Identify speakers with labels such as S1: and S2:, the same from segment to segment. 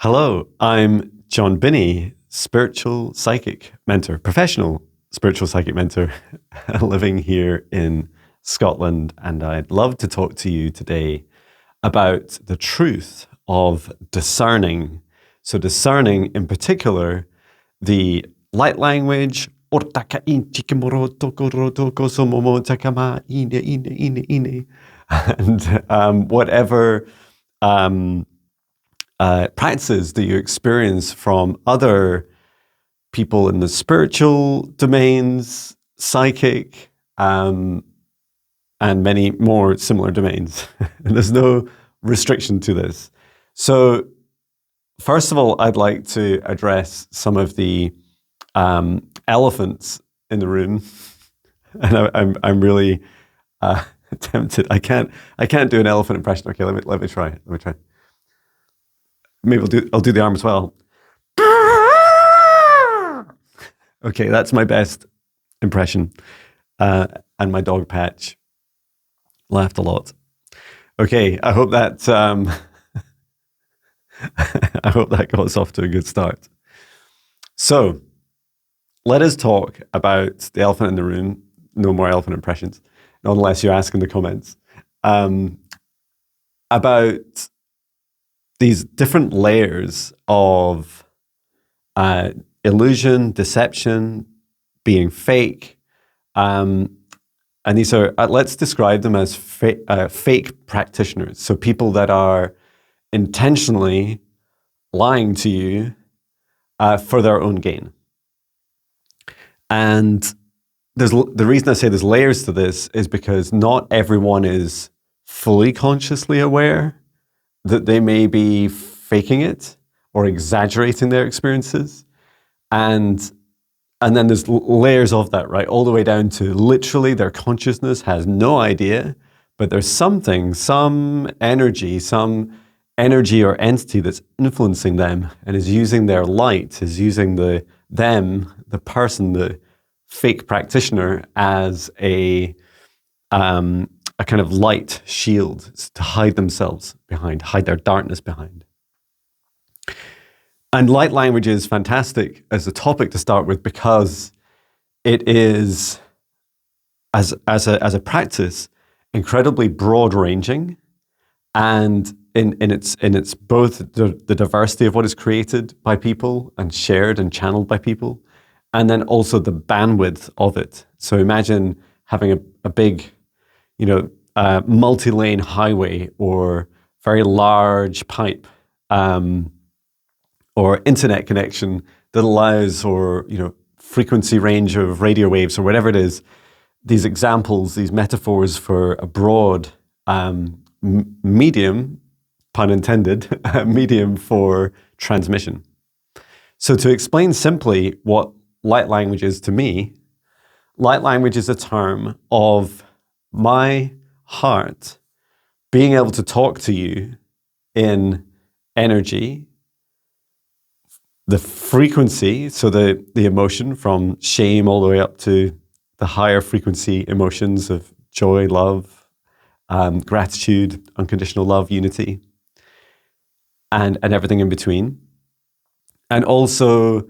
S1: Hello, I'm Jon Binnie, spiritual psychic mentor, professional spiritual psychic mentor, living here in Scotland. And I'd love to talk to you today about the truth of discerning. So, discerning in particular, the light language, and whatever practices that you experience from other people in the spiritual domains, psychic, and many more similar domains. And there's no restriction to this. So, first of all, I'd like to address some of the elephants in the room, and I'm really tempted. I can't do an elephant impression. Okay, let me try. Maybe I'll do the arm as well. Okay, that's my best impression. And my dog Patch laughed a lot. Okay, I hope that got us off to a good start. So, let us talk about the elephant in the room. No more elephant impressions, not unless you ask in the comments. About these different layers of illusion, deception, being fake. And these are, let's describe them as fake practitioners. So people that are intentionally lying to you for their own gain. And the reason I say there's layers to this is because not everyone is fully consciously aware that they may be faking it or exaggerating their experiences. And then there's layers of that, right? All the way down to literally their consciousness has no idea, but there's something, some energy or entity that's influencing them and is using their light, is using the person, the fake practitioner, as a kind of light shield to hide themselves behind, hide their darkness behind. And light language is fantastic as a topic to start with because it is, as a practice, incredibly broad-ranging, and in its both the diversity of what is created by people and shared and channeled by people, and then also the bandwidth of it. So imagine having a big, multi-lane highway or very large pipe, or internet connection that allows, or frequency range of radio waves or whatever it is. These examples, these metaphors for a broad medium, pun intended, medium for transmission. So to explain simply what light language is to me, light language is a term of my heart being able to talk to you in energy, the frequency, so the emotion from shame all the way up to the higher frequency emotions of joy, love, gratitude, unconditional love, unity, and everything in between. And also,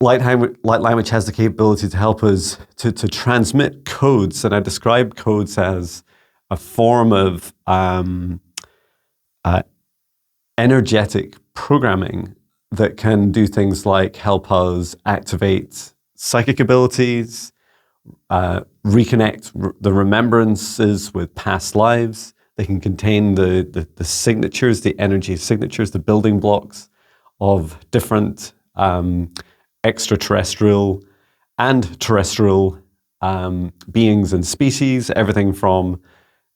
S1: light language has the capability to help us to transmit codes, and I describe codes as a form of energetic programming that can do things like help us activate psychic abilities, reconnect the remembrances with past lives. They can contain the signatures, the energy signatures, the building blocks of different extraterrestrial and terrestrial beings and species, everything from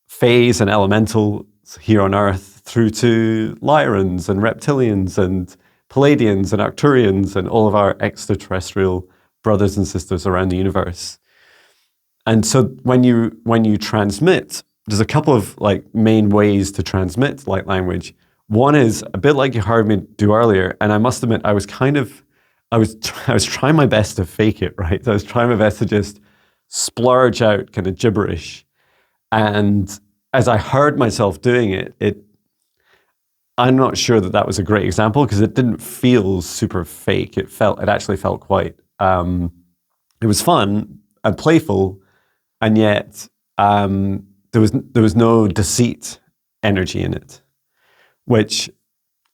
S1: phase and elemental here on Earth through to Lyrans and reptilians and Palladians and Arcturians and all of our extraterrestrial brothers and sisters around the universe. And so when you transmit, there's a couple of main ways to transmit light language. One is a bit like you heard me do earlier, and I must admit I was trying my best to fake it, right? I was trying my best to just splurge out kind of gibberish. And as I heard myself doing it, I'm not sure that that was a great example because it didn't feel super fake. It actually felt quite, it was fun and playful, and yet there was no deceit energy in it, which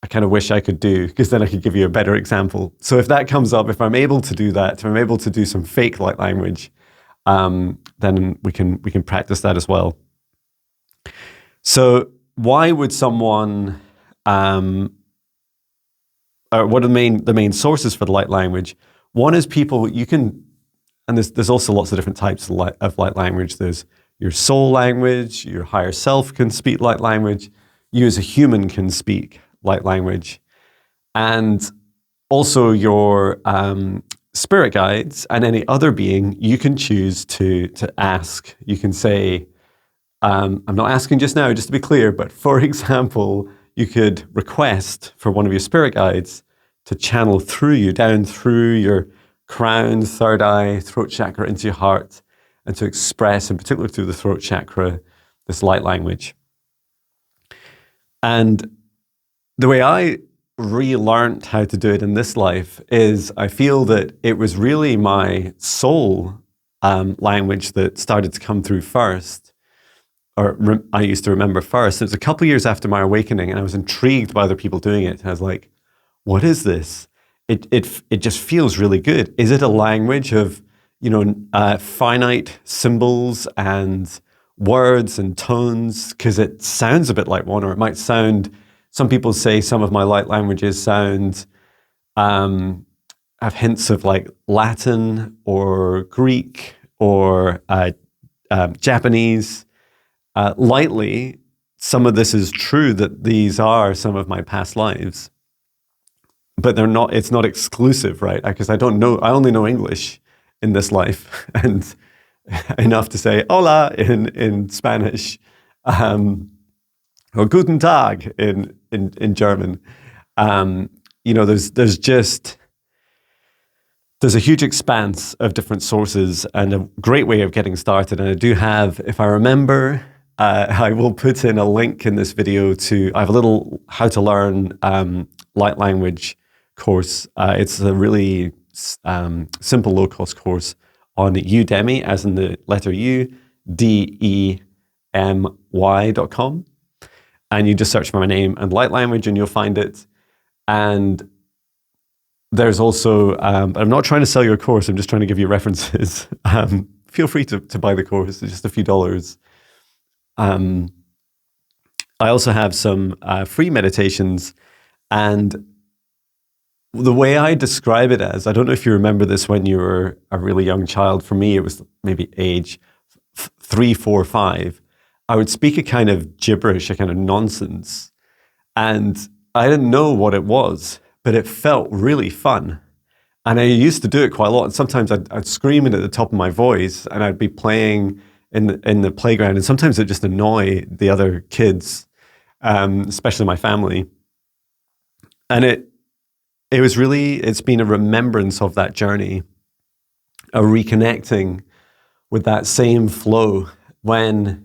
S1: I kind of wish I could do, because then I could give you a better example. So if that comes up, if I'm able to do that, if I'm able to do some fake light language, then we can practice that as well. So why would someone, or what are the main sources for the light language? One is people, you can, and there's also lots of different types of light language. There's your soul language, your higher self can speak light language, you as a human can speak light language, and also your spirit guides and any other being, you can choose to ask. You can say, I'm not asking just now, just to be clear, but for example, you could request for one of your spirit guides to channel through you, down through your crown, third eye, throat chakra into your heart, and to express, in particular through the throat chakra, this light language. And the way I relearned how to do it in this life is I feel that it was really my soul language that started to come through first, or I used to remember first. It was a couple of years after my awakening, and I was intrigued by other people doing it. And I was like, what is this? It just feels really good. Is it a language of, finite symbols and words and tones? Because it sounds a bit like one, or it might sound, some people say some of my light languages sound, have hints of like Latin or Greek or Japanese. Lightly, some of this is true that these are some of my past lives, but they're not, it's not exclusive, right? Because I only know English in this life, and enough to say hola in Spanish, or guten Tag in German. There's a huge expanse of different sources and a great way of getting started. And I do have, if I remember, I will put in a link in this video I have a little how to learn light language course. It's a really simple low-cost course on Udemy, as in the letter U, DEMY.com. And you just search for my name and light language and you'll find it. And there's also, I'm not trying to sell you a course, I'm just trying to give you references. Feel free to buy the course, it's just a few dollars. I also have some free meditations, and the way I describe it as, I don't know if you remember this when you were a really young child. For me, it was maybe age 3, 4, 5. I would speak a kind of gibberish, a kind of nonsense, and I didn't know what it was, but it felt really fun. And I used to do it quite a lot. And sometimes I'd scream it at the top of my voice, and I'd be playing in the playground, and sometimes it'd just annoy the other kids, especially my family. And it's been a remembrance of that journey, a reconnecting with that same flow. When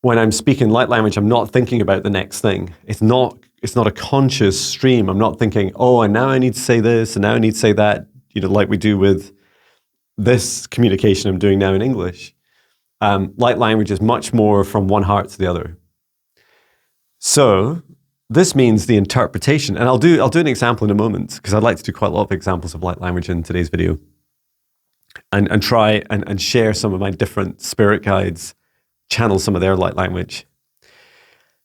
S1: I'm speaking light language, I'm not thinking about the next thing. It's not a conscious stream. I'm not thinking, oh, and now I need to say this, and now I need to say that, like we do with this communication I'm doing now in English. Light language is much more from one heart to the other. So this means the interpretation, and I'll do an example in a moment, because I'd like to do quite a lot of examples of light language in today's video, and try and share some of my different spirit guides, channel some of their light language.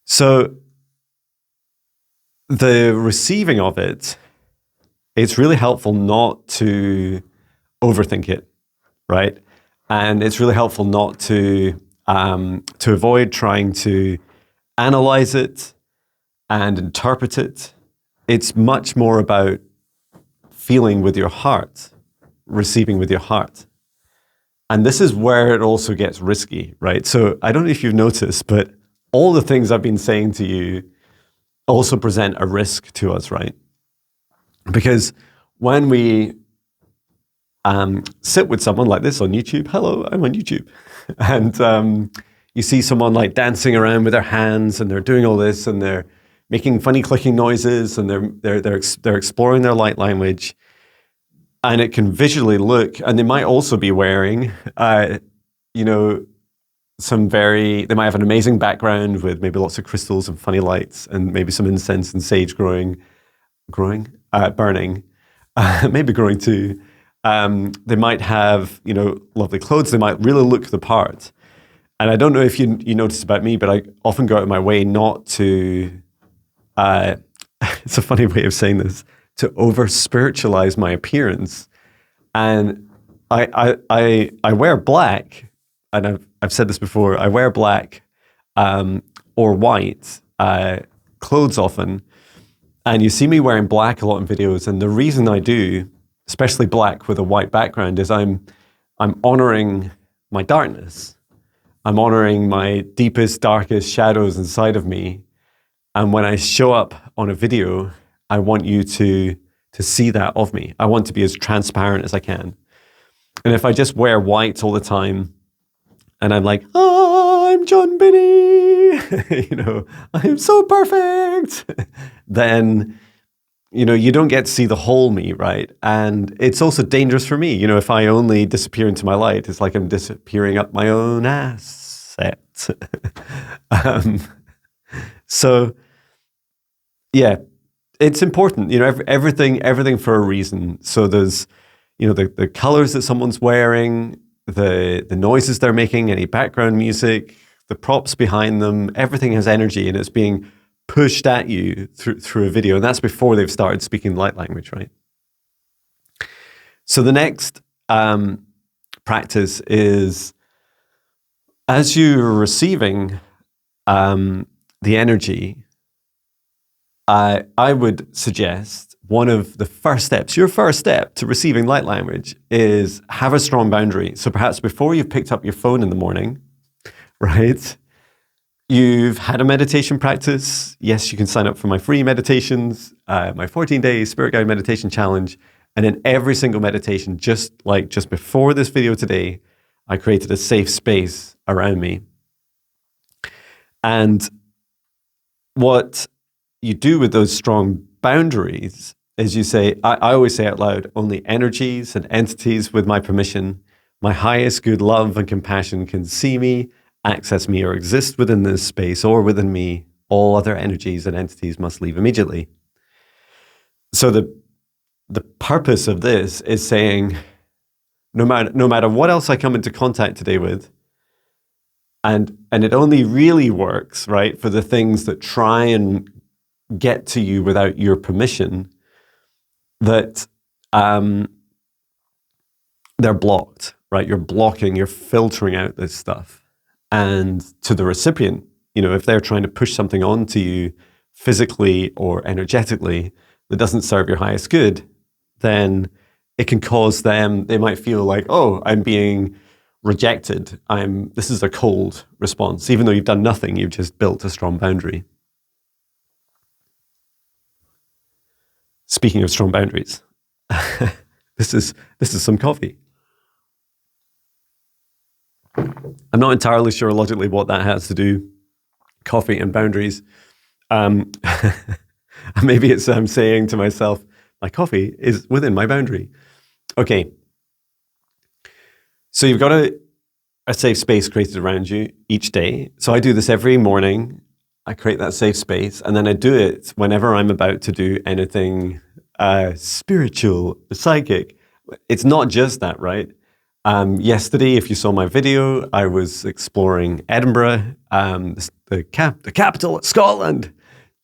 S1: So the receiving of it's really helpful not to overthink it, right? And it's really helpful not to avoid trying to analyze it and interpret it. It's much more about feeling with your heart, receiving with your heart. And this is where it also gets risky, right? So I don't know if you've noticed, but all the things I've been saying to you also present a risk to us, right? Because when we sit with someone like this on YouTube, hello, I'm on YouTube, and you see someone like dancing around with their hands, and they're doing all this, and they're making funny clicking noises, and they're exploring their light language. And it can visually look, and they might also be wearing, you know, they might have an amazing background with maybe lots of crystals and funny lights, and maybe some incense and sage burning, maybe growing too. They might have, you know, lovely clothes. They might really look the part. And I don't know if you noticed about me, but I often go out of my way not to, it's a funny way of saying this, to over spiritualize my appearance. And I wear black, and I've said this before, I wear black or white clothes often. And you see me wearing black a lot in videos. And the reason I do, especially black with a white background, is I'm honoring my darkness. I'm honoring my deepest, darkest shadows inside of me. And when I show up on a video, I want you to see that of me. I want to be as transparent as I can. And if I just wear white all the time, and I'm like, oh, I'm Jon Binnie, you know, I'm so perfect, then, you know, you don't get to see the whole me, right? And it's also dangerous for me. You know, if I only disappear into my light, it's like I'm disappearing up my own asset. So, yeah, it's important, you know, everything for a reason. So there's, you know, the colors that someone's wearing, the noises they're making, any background music, the props behind them, everything has energy, and it's being pushed at you through a video. And that's before they've started speaking light language, right? So the next practice is, as you're receiving the energy, I would suggest one of the first steps, your first step to receiving light language, is have a strong boundary. So perhaps before you've picked up your phone in the morning, right? You've had a meditation practice. Yes, you can sign up for my free meditations, my 14-day Spirit Guide Meditation Challenge. And in every single meditation, just before this video today, I created a safe space around me. And what you do with those strong boundaries is you say, I always say out loud, only energies and entities with my permission, my highest good love and compassion can see me, access me, or exist within this space or within me. All other energies and entities must leave immediately. So the purpose of this is saying, no matter what else I come into contact today with, and it only really works, right, for the things that try and get to you without your permission, that they're blocked, right? You're filtering out this stuff. And to the recipient, you know, if they're trying to push something onto you physically or energetically that doesn't serve your highest good, then it can cause them, they might feel like, oh, I'm being rejected. This is a cold response. Even though you've done nothing, you've just built a strong boundary. Speaking of strong boundaries, this is some coffee. I'm not entirely sure logically what that has to do, coffee and boundaries. Maybe it's I'm saying to myself, my coffee is within my boundary. Okay. So you've got a safe space created around you each day. So I do this every morning. I create that safe space, and then I do it whenever I'm about to do anything spiritual, psychic. It's not just that, right? Yesterday, if you saw my video, I was exploring Edinburgh, the capital of Scotland,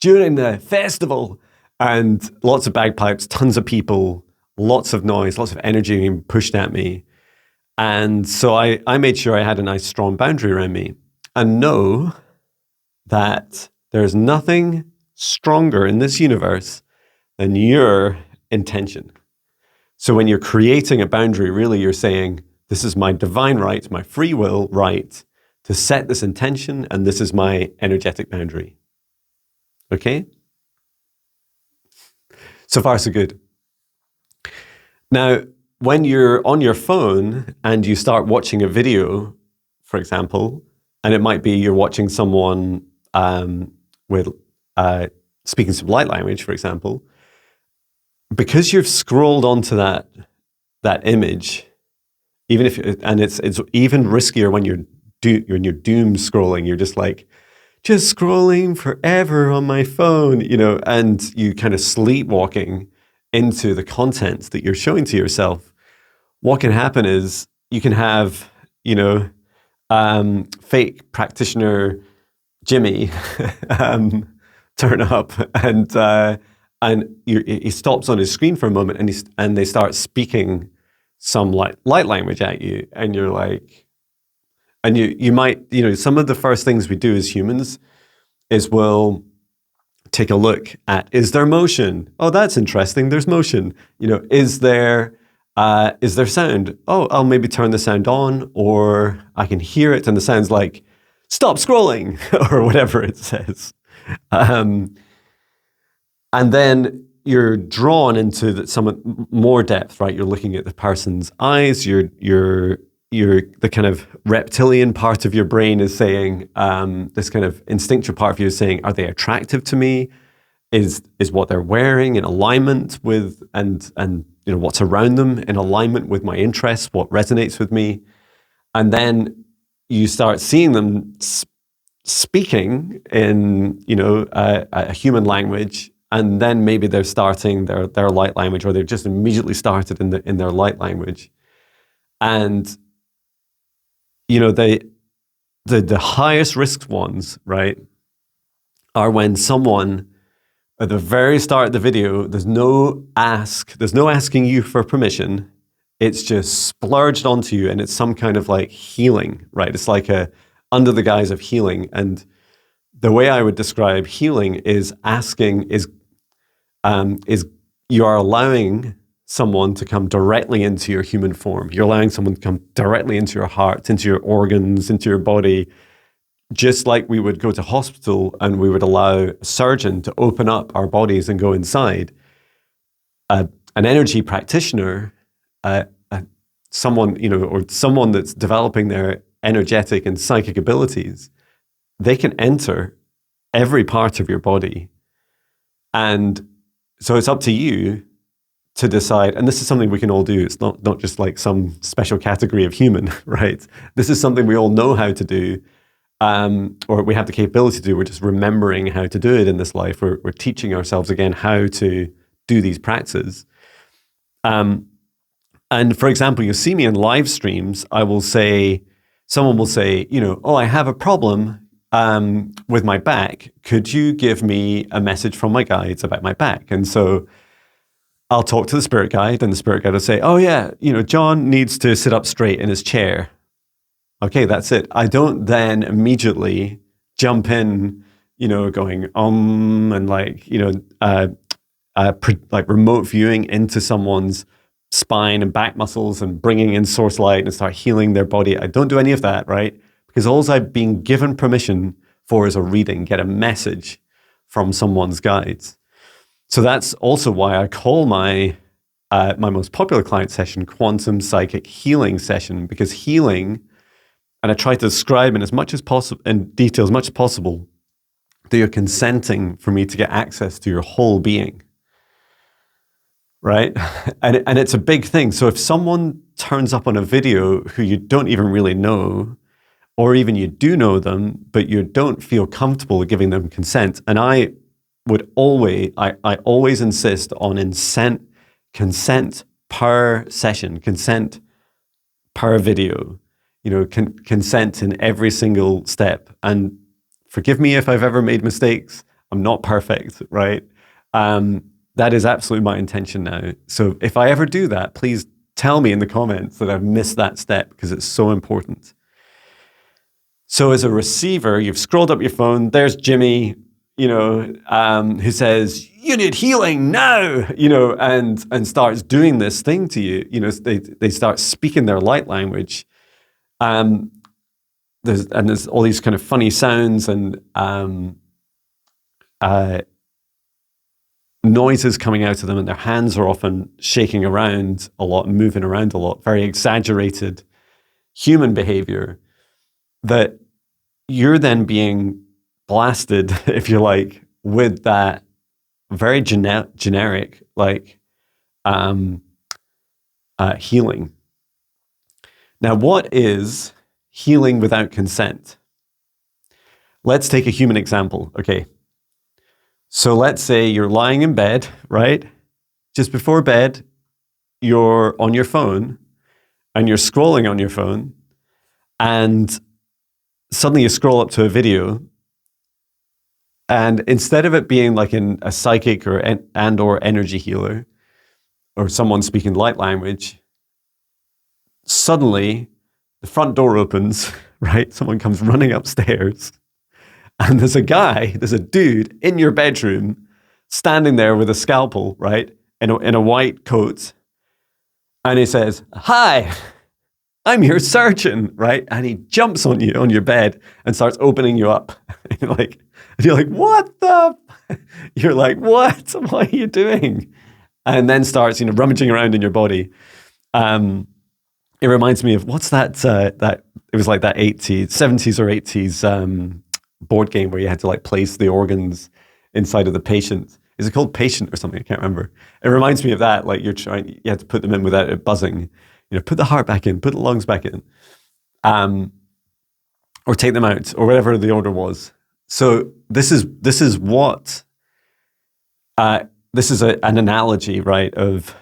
S1: during the festival, and lots of bagpipes, tons of people, lots of noise, lots of energy being pushed at me. And so I made sure I had a nice strong boundary around me, and know that there's nothing stronger in this universe than your intention. So when you're creating a boundary, really you're saying, this is my divine right, my free will right to set this intention, and this is my energetic boundary. Okay? So far, so good. Now, when you're on your phone and you start watching a video, for example, and it might be you're watching someone with speaking some light language, for example, because you've scrolled onto that image, even if and it's even riskier when you're doom scrolling. You're just like, just scrolling forever on my phone, and you kind of sleepwalking into the content that you're showing to yourself. What can happen is you can have, fake practitioner Jimmy turn up, and he stops on his screen for a moment, and they start speaking some light language at you, and you're like, and you might, some of the first things we do as humans is we'll take a look at, is there motion? Oh, that's interesting. There's motion. Is there sound? Oh, I'll maybe turn the sound on, or I can hear it and the sound's like, stop scrolling, or whatever it says. And then you're drawn into some more depth, right? You're looking at the person's eyes. You're the kind of reptilian part of your brain is saying, this kind of instinctual part of you is saying, are they attractive to me? Is what they're wearing in alignment with, and what's around them in alignment with my interests, what resonates with me? And then you start seeing them speaking in, a human language, and then maybe they're starting their light language, or they've just immediately started in their light language. And the highest risk ones, right, are when someone at the very start of the video, there's no asking you for permission. It's just splurged onto you, and it's some kind of like healing, right? It's like under the guise of healing. And the way I would describe healing is you are allowing someone to come directly into your human form. You're allowing someone to come directly into your heart, into your organs, into your body, just like we would go to hospital and we would allow a surgeon to open up our bodies and go inside. An energy practitioner, someone that's developing their energetic and psychic abilities, they can enter every part of your body. And so it's up to you to decide, and this is something we can all do. It's not just like some special category of human, right? This is something we all know how to do, or we have the capability to do. We're just remembering how to do it in this life. We're teaching ourselves again how to do these practices. And for example, you'll see me in live streams. Someone will say, oh, I have a problem with my back. Could you give me a message from my guides about my back? And so I'll talk to the spirit guide, and the spirit guide will say, oh yeah, Jon needs to sit up straight in his chair. Okay, that's it. I don't then immediately jump in, going, and like remote viewing into someone's spine and back muscles and bringing in source light and start healing their body. I don't do any of that, right? Because all I've been given permission for is a reading, get a message from someone's guides. So that's also why I call my most popular client session Quantum Psychic Healing Session, because healing, and I try to describe in as much as possible, in detail as much as possible, that you're consenting for me to get access to your whole being, right? And it's a big thing. So if someone turns up on a video who you don't even really know, or even you do know them, but you don't feel comfortable giving them consent, and I always insist on consent per session, consent per video, consent in every single step. And forgive me if I've ever made mistakes. I'm not perfect, right? That is absolutely my intention now. So if I ever do that, please tell me in the comments that I've missed that step, because it's so important. So as a receiver, you've scrolled up your phone, there's Jimmy, who says, you need healing now, and starts doing this thing to you. They start speaking their light language. There's all these kind of funny sounds and noises coming out of them, and their hands are often shaking around a lot, moving around a lot, very exaggerated human behavior that you're then being blasted, if you like, with that very generic, like healing. Now, what is healing without consent? Let's take a human example. Okay. So let's say you're lying in bed, right? Just before bed, you're on your phone and you're scrolling on your phone, and suddenly you scroll up to a video, and instead of it being like a psychic or energy healer or someone speaking light language, suddenly the front door opens, right? Someone comes running upstairs, and there's a dude in your bedroom standing there with a scalpel, right? In a white coat. And he says, "Hi, I'm your surgeon," right? And he jumps on you, on your bed, and starts opening you up. You're like, what the? You're like, what? What are you doing? And then starts, rummaging around in your body. It reminds me of, what's that? It was like that 70s or 80s board game where you had to like place the organs inside of the patient. Is it called Patient or something? I can't remember. It reminds me of that. Like you had to put them in without it buzzing. Put the heart back in, put the lungs back in, or take them out, or whatever the order was. So this is an analogy, right, of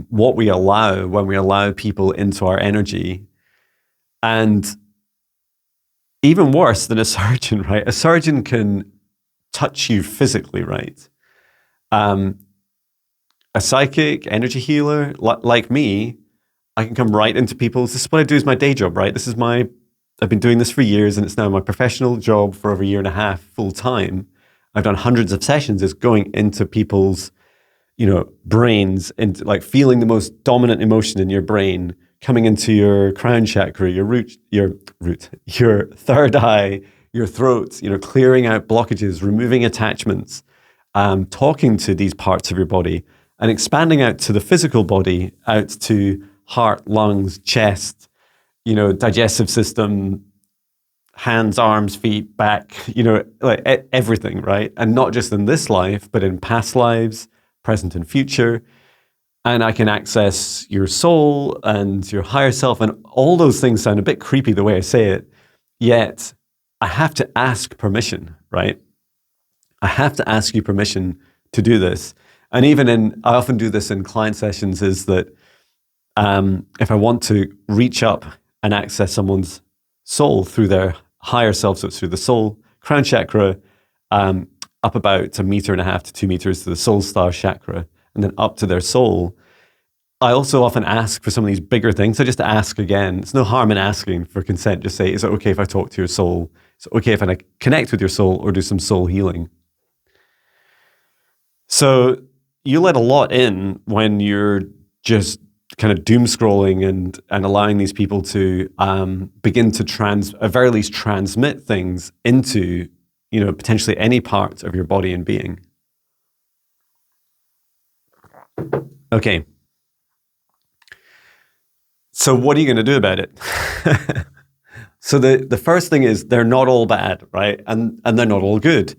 S1: what we allow when we allow people into our energy. And even worse than a surgeon, right? A surgeon can touch you physically, right? A psychic, energy healer, like me, I can come right into people's, this is what I do as my day job, right? I've been doing this for years, and it's now my professional job for over a year and a half, full time. I've done hundreds of sessions, is going into people's, brains, and like feeling the most dominant emotion in your brain, coming into your crown chakra, your third eye, your throat, clearing out blockages, removing attachments, talking to these parts of your body, and expanding out to the physical body, out to heart, lungs, chest, digestive system, hands, arms, feet, back, like everything, right? And not just in this life, but in past lives, present and future. And I can access your soul and your higher self, and all those things sound a bit creepy the way I say it, yet I have to ask permission, right? I have to ask you permission to do this. And I often do this in client sessions, is that if I want to reach up and access someone's soul through their higher self, so it's through the soul, crown chakra, up about 1.5 meters to 2 meters to the soul star chakra, and then up to their soul. I also often ask for some of these bigger things. So just to ask again, it's no harm in asking for consent. Just say, is it okay if I talk to your soul? Is it okay if I connect with your soul or do some soul healing? So you let a lot in when you're just kind of doom scrolling and allowing these people to begin to at very least transmit things into, potentially any part of your body and being. Okay. So what are you going to do about it? So the first thing is, they're not all bad, right? And they're not all good.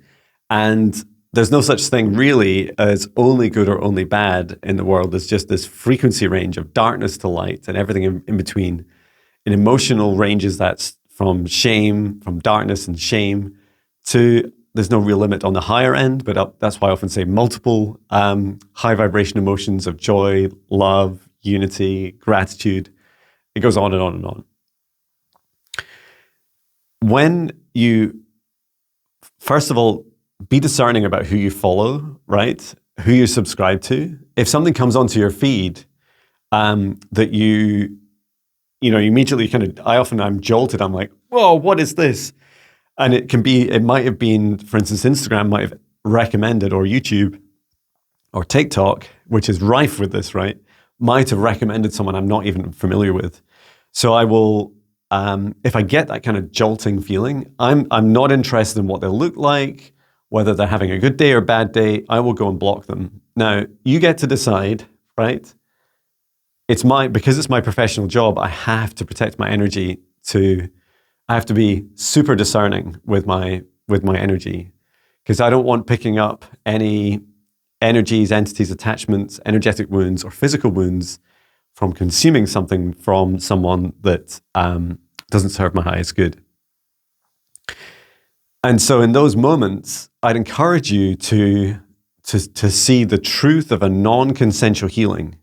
S1: And there's no such thing really as only good or only bad in the world. There's just this frequency range of darkness to light and everything in between. In emotional ranges, that's from darkness and shame, to there's no real limit on the higher end, but that's why I often say multiple high vibration emotions of joy, love, unity, gratitude. It goes on and on and on. When you, first of all, be discerning about who you follow, right? Who you subscribe to. If something comes onto your feed that you immediately I'm jolted. I'm like, whoa, what is this? And it might have been, for instance, Instagram might have recommended, or YouTube or TikTok, which is rife with this, right? Might have recommended someone I'm not even familiar with. So I will, if I get that kind of jolting feeling, I'm not interested in what they look like, whether they're having a good day or bad day. I will go and block them. Now, you get to decide, right? Because it's my professional job, I have to protect my energy. I have to be super discerning with my energy, because I don't want picking up any energies, entities, attachments, energetic wounds, or physical wounds from consuming something from someone that doesn't serve my highest good. And so in those moments, I'd encourage you to see the truth of a non-consensual healing.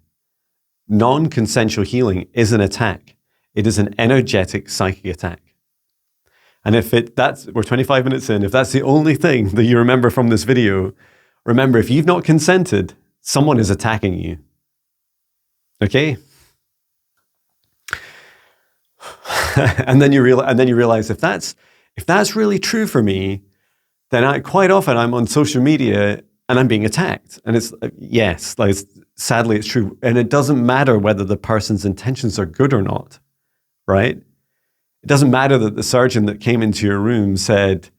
S1: Non-consensual healing is an attack. It is an energetic psychic attack. And we're 25 minutes in, if that's the only thing that you remember from this video, remember, if you've not consented, someone is attacking you. Okay? and then you realize if that's really true for me, then quite often I'm on social media and I'm being attacked. And it's, yes, sadly it's true. And it doesn't matter whether the person's intentions are good or not, right? It doesn't matter that the surgeon that came into your room said,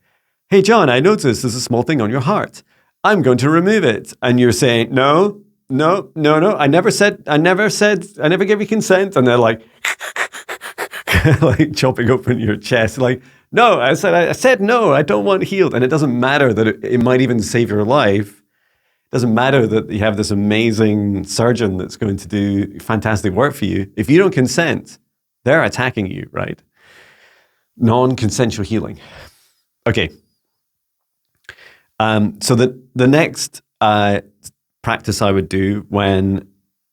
S1: "Hey, John, I noticed there's a small thing on your heart. I'm going to remove it." And you're saying, no, I never gave you consent. And they're like, like chopping open your chest, like, "No, I said no, I don't want healed." And it doesn't matter that it might even save your life. It doesn't matter that you have this amazing surgeon that's going to do fantastic work for you. If you don't consent, they're attacking you, right? Non-consensual healing. Okay. So the next practice I would do when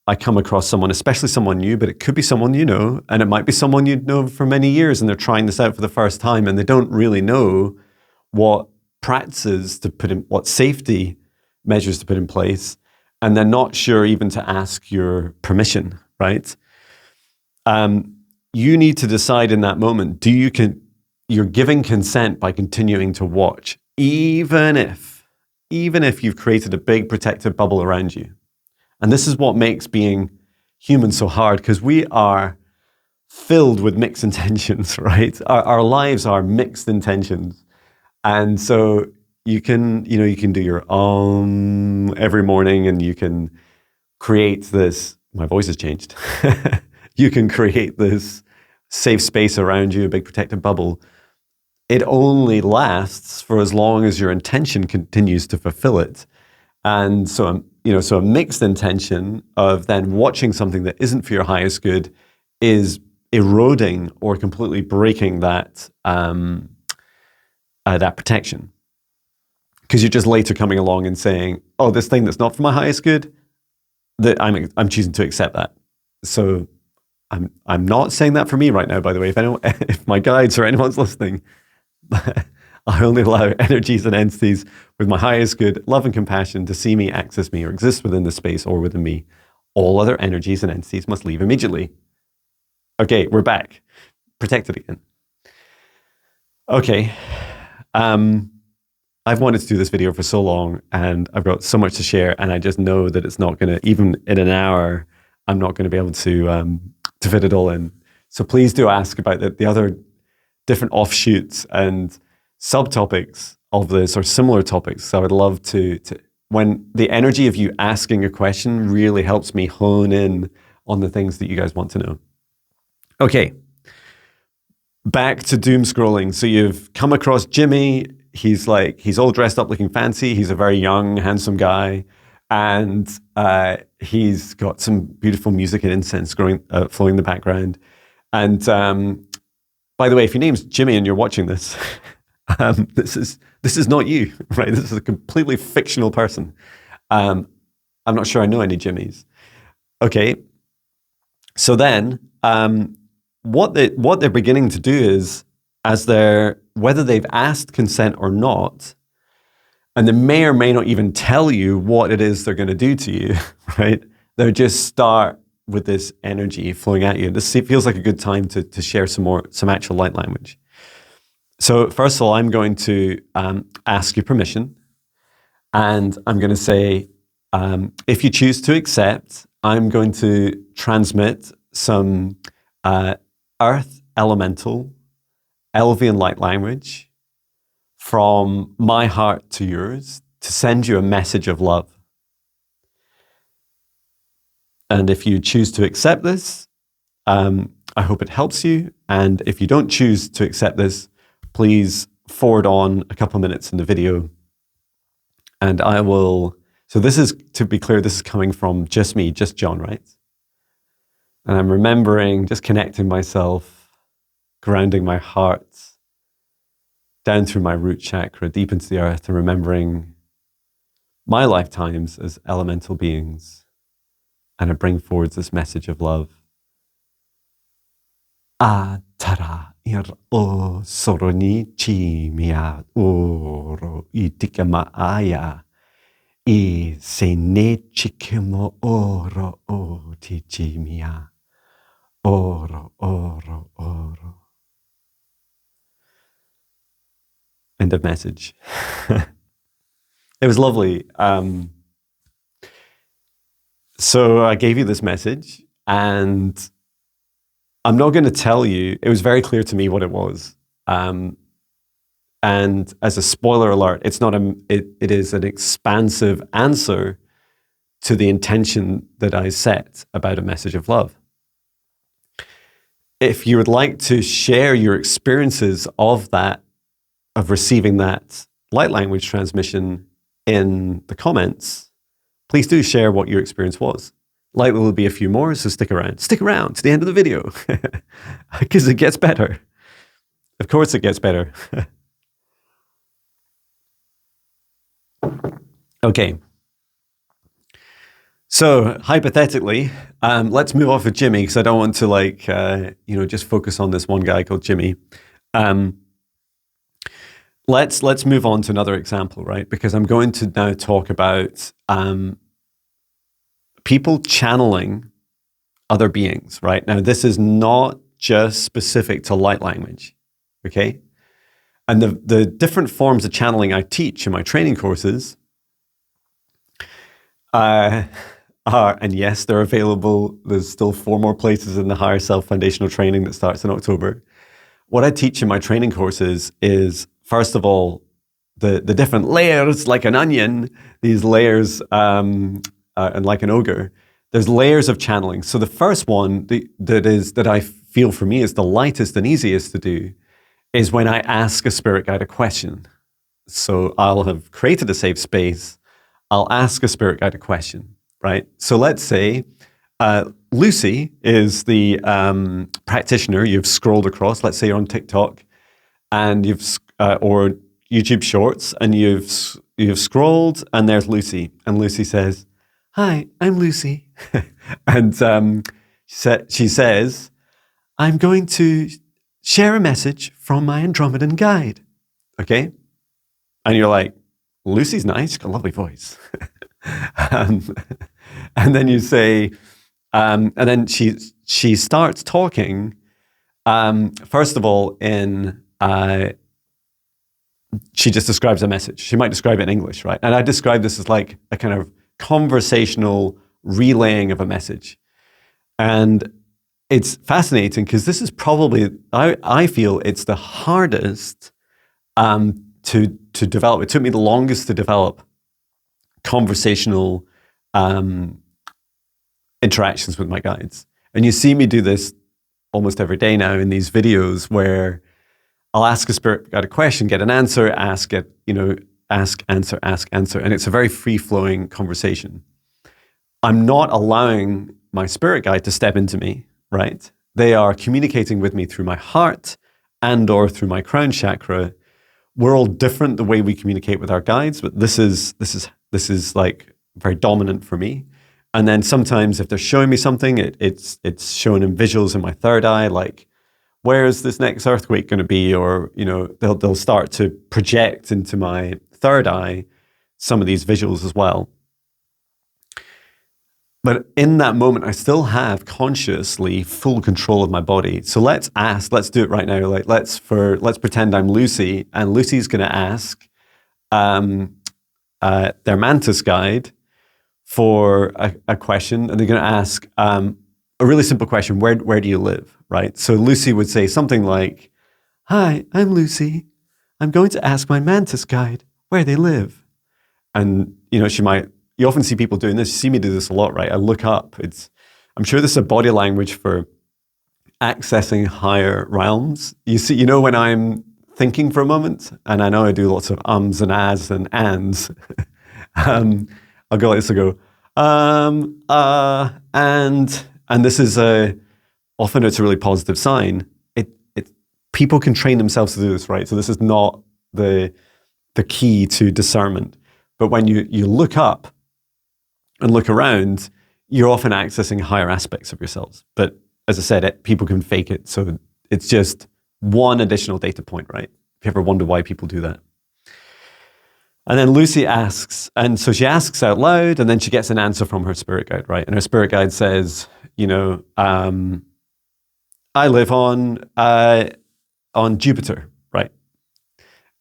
S1: I come across someone, especially someone new, but it could be someone you know, and it might be someone you'd known for many years and they're trying this out for the first time and they don't really know what practices to put in, what safety measures to put in place, and they're not sure even to ask your permission, right? You need to decide in that moment, you're giving consent by continuing to watch, even if you've created a big protective bubble around you. And this is what makes being human so hard, because we are filled with mixed intentions, right? Our lives are mixed intentions. And so you can do your every morning, and you can create this, my voice has changed. You can create this safe space around you, a big protective bubble. It only lasts for as long as your intention continues to fulfill it. And so a mixed intention of then watching something that isn't for your highest good is eroding or completely breaking that protection. Because you're just later coming along and saying, "Oh, this thing that's not for my highest good, that I'm choosing to accept that." So I'm not saying that for me right now, by the way. If my guides or anyone's listening, I only allow energies and entities with my highest good, love and compassion to see me, access me, or exist within the space or within me. All other energies and entities must leave immediately. Okay, we're back. Protected again. Okay. I've wanted to do this video for so long, and I've got so much to share, and I just know that it's not going to, even in an hour, I'm not going to be able to fit it all in. So please do ask about the other different offshoots and subtopics of this, or similar topics. So I would love to when the energy of you asking a question really helps me hone in on the things that you guys want to know. Okay, back to doom scrolling. So you've come across Jimmy. He's all dressed up looking fancy. He's a very young, handsome guy. And he's got some beautiful music and incense flowing in the background. And by the way, if your name's Jimmy and you're watching this, this is not you, right? This is a completely fictional person. I'm not sure I know any Jimmys. Okay, so then what they're beginning to do is, whether they've asked consent or not, and they may or may not even tell you what it is they're going to do to you, right? They'll just start with this energy flowing at you. This feels like a good time to share some actual light language. So first of all, I'm going to ask you permission, and I'm going to say, if you choose to accept, I'm going to transmit some earth elemental Elvian light language from my heart to yours to send you a message of love. And if you choose to accept this, I hope it helps you. And if you don't choose to accept this, please forward on a couple of minutes in the video, and I will So this is, to be clear, this is coming from just me, just Jon, right? And I'm remembering, just connecting myself, grounding my heart down through my root chakra, deep into the earth, and remembering my lifetimes as elemental beings. And I bring forward this message of love. Atara ir o soroni chi mia oro itikama aya I se ne chikimo oro o tichi mia oro oro oro. End of message. It was lovely. So I gave you this message, and I'm not going to tell you, it was very clear to me what it was. And as a spoiler alert, it's not it is an expansive answer to the intention that I set about a message of love. If you would like to share your experiences of that, of receiving that light language transmission in the comments, please do share what your experience was. Likely will be a few more, so stick around. Stick around to the end of the video, because it gets better. Of course it gets better. Okay. So hypothetically, let's move off of Jimmy, because I don't want to just focus on this one guy called Jimmy. Let's move on to another example, right? Because I'm going to now talk about people channeling other beings, right? Now, this is not just specific to light language, okay? And the different forms of channeling I teach in my training courses are, and yes, they're available. There's still 4 more places in the Higher Self Foundational Training that starts in October. What I teach in my training courses is, first of all, the different layers, like an onion, these layers, and like an ogre, there's layers of channeling. So the first one that I feel for me is the lightest and easiest to do is when I ask a spirit guide a question. So I'll have created a safe space. I'll ask a spirit guide a question, right? So let's say Lucy is the practitioner you've scrolled across. Let's say you're on TikTok and or YouTube Shorts, and you've scrolled, and there's Lucy, and Lucy says, "Hi, I'm Lucy," and she says, "I'm going to share a message from my Andromedan guide." Okay, and you're like, "Lucy's nice, she's got a lovely voice," and then you say, and then she starts talking. First of all, she just describes a message. She might describe it in English, right? And I describe this as like a kind of conversational relaying of a message. And it's fascinating because this is probably, I feel it's the hardest to develop. It took me the longest to develop conversational interactions with my guides. And you see me do this almost every day now in these videos where I'll ask a spirit guide a question, get an answer, ask, answer, and it's a very free-flowing conversation. I'm not allowing my spirit guide to step into me, right? They are communicating with me through my heart and or through my crown chakra. We're all different the way we communicate with our guides, but this is like very dominant for me. And then sometimes if they're showing me something, it's shown in visuals in my third eye, like, where is this next earthquake going to be? Or, they'll start to project into my third eye some of these visuals as well. But in that moment, I still have consciously full control of my body. So let's do it right now. Like let's pretend I'm Lucy, and Lucy's going to ask their mantis guide for a question, and they're going to ask a really simple question: where do you live? Right? So Lucy would say something like, "Hi, I'm Lucy. I'm going to ask my mantis guide where they live." And you often see people doing this. You see me do this a lot, right? I look up. I'm sure this is a body language for accessing higher realms. You see, when I'm thinking for a moment, and I know I do lots of ums and ahs and ands, I'll go like this. I'll go, and this is often it's a really positive sign. People can train themselves to do this, right? So this is not the key to discernment. But when you look up and look around, you're often accessing higher aspects of yourselves. But as I said, people can fake it. So it's just one additional data point, right? If you ever wonder why people do that. And then Lucy asks, and so she asks out loud, and then she gets an answer from her spirit guide, right? And her spirit guide says, I live on Jupiter, right?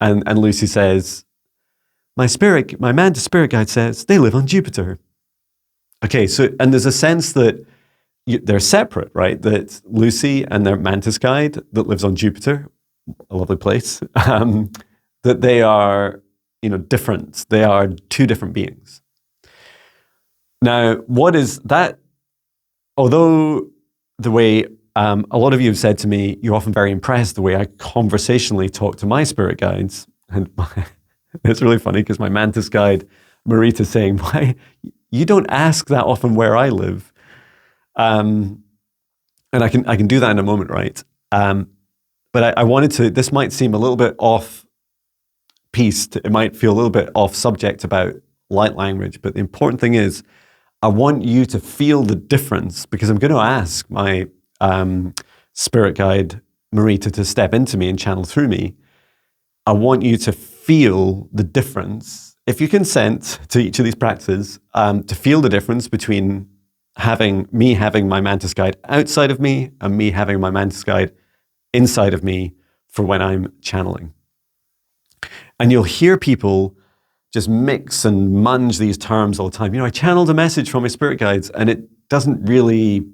S1: And Lucy says, my mantis spirit guide says they live on Jupiter. Okay, so, and there's a sense that they're separate, right? That Lucy and their mantis guide that lives on Jupiter, a lovely place, that they are, different. They are two different beings. Now, what is that? Although the way a lot of you have said to me, you're often very impressed the way I conversationally talk to my spirit guides. And it's really funny because my mantis guide, Marita's saying, why you don't ask that often where I live. And I can do that in a moment, right? But I wanted to, this might seem a little bit off piece, it might feel a little bit off subject about light language, but the important thing is, I want you to feel the difference, because I'm going to ask my spirit guide, Marita, to step into me and channel through me. I want you to feel the difference, if you consent to each of these practices, to feel the difference between having my mantis guide outside of me and me having my mantis guide inside of me for when I'm channeling. And you'll hear people just mix and munge these terms all the time. I channeled a message from my spirit guides and it doesn't really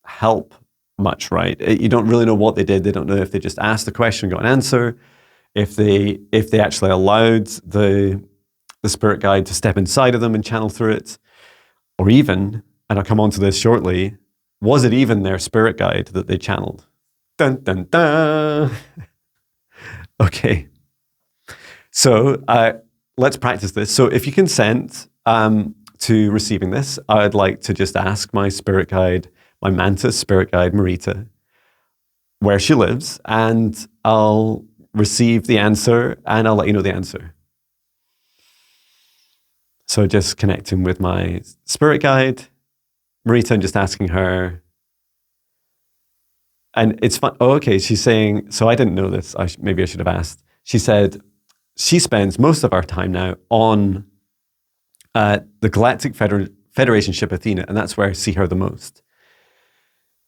S1: help much, right? You don't really know what they did. They don't know if they just asked the question, got an answer, if they actually allowed the spirit guide to step inside of them and channel through it, or even, and I'll come on to this shortly, was it even their spirit guide that they channeled? Dun, dun, dun. Okay. So let's practice this. So if you consent to receiving this, I'd like to just ask my spirit guide, my mantis spirit guide, Marita, where she lives, and I'll receive the answer and I'll let you know the answer. So just connecting with my spirit guide, Marita, and just asking her. And it's fun. Oh, okay. She's saying, so I didn't know this. Maybe I should have asked. She said she spends most of our time now on the Galactic Federation ship Athena, and that's where I see her the most.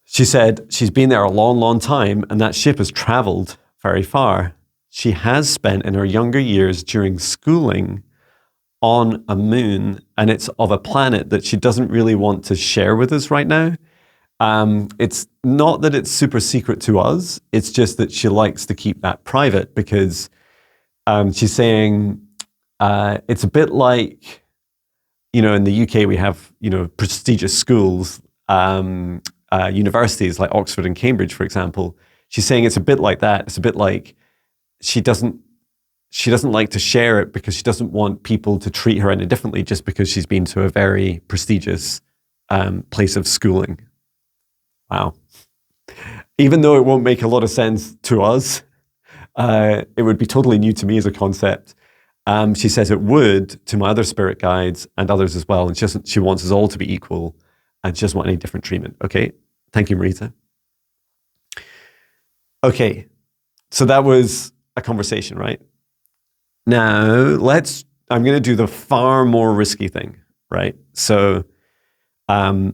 S1: She said she's been there a long, long time, and that ship has traveled very far. She has spent in her younger years during schooling on a moon, and it's of a planet that she doesn't really want to share with us right now. It's not that it's super secret to us, it's just that she likes to keep that private, because she's saying it's a bit like, in the UK we have, prestigious schools, universities like Oxford and Cambridge, for example. She's saying it's a bit like that. It's a bit like she doesn't like to share it because she doesn't want people to treat her any differently just because she's been to a very prestigious place of schooling. Wow. Even though it won't make a lot of sense to us, it would be totally new to me as a concept. She says it would to my other spirit guides and others as well. And she wants us all to be equal and she doesn't want any different treatment. Okay. Thank you, Marita. Okay. So that was a conversation, right? Now I'm going to do the far more risky thing, right? So, and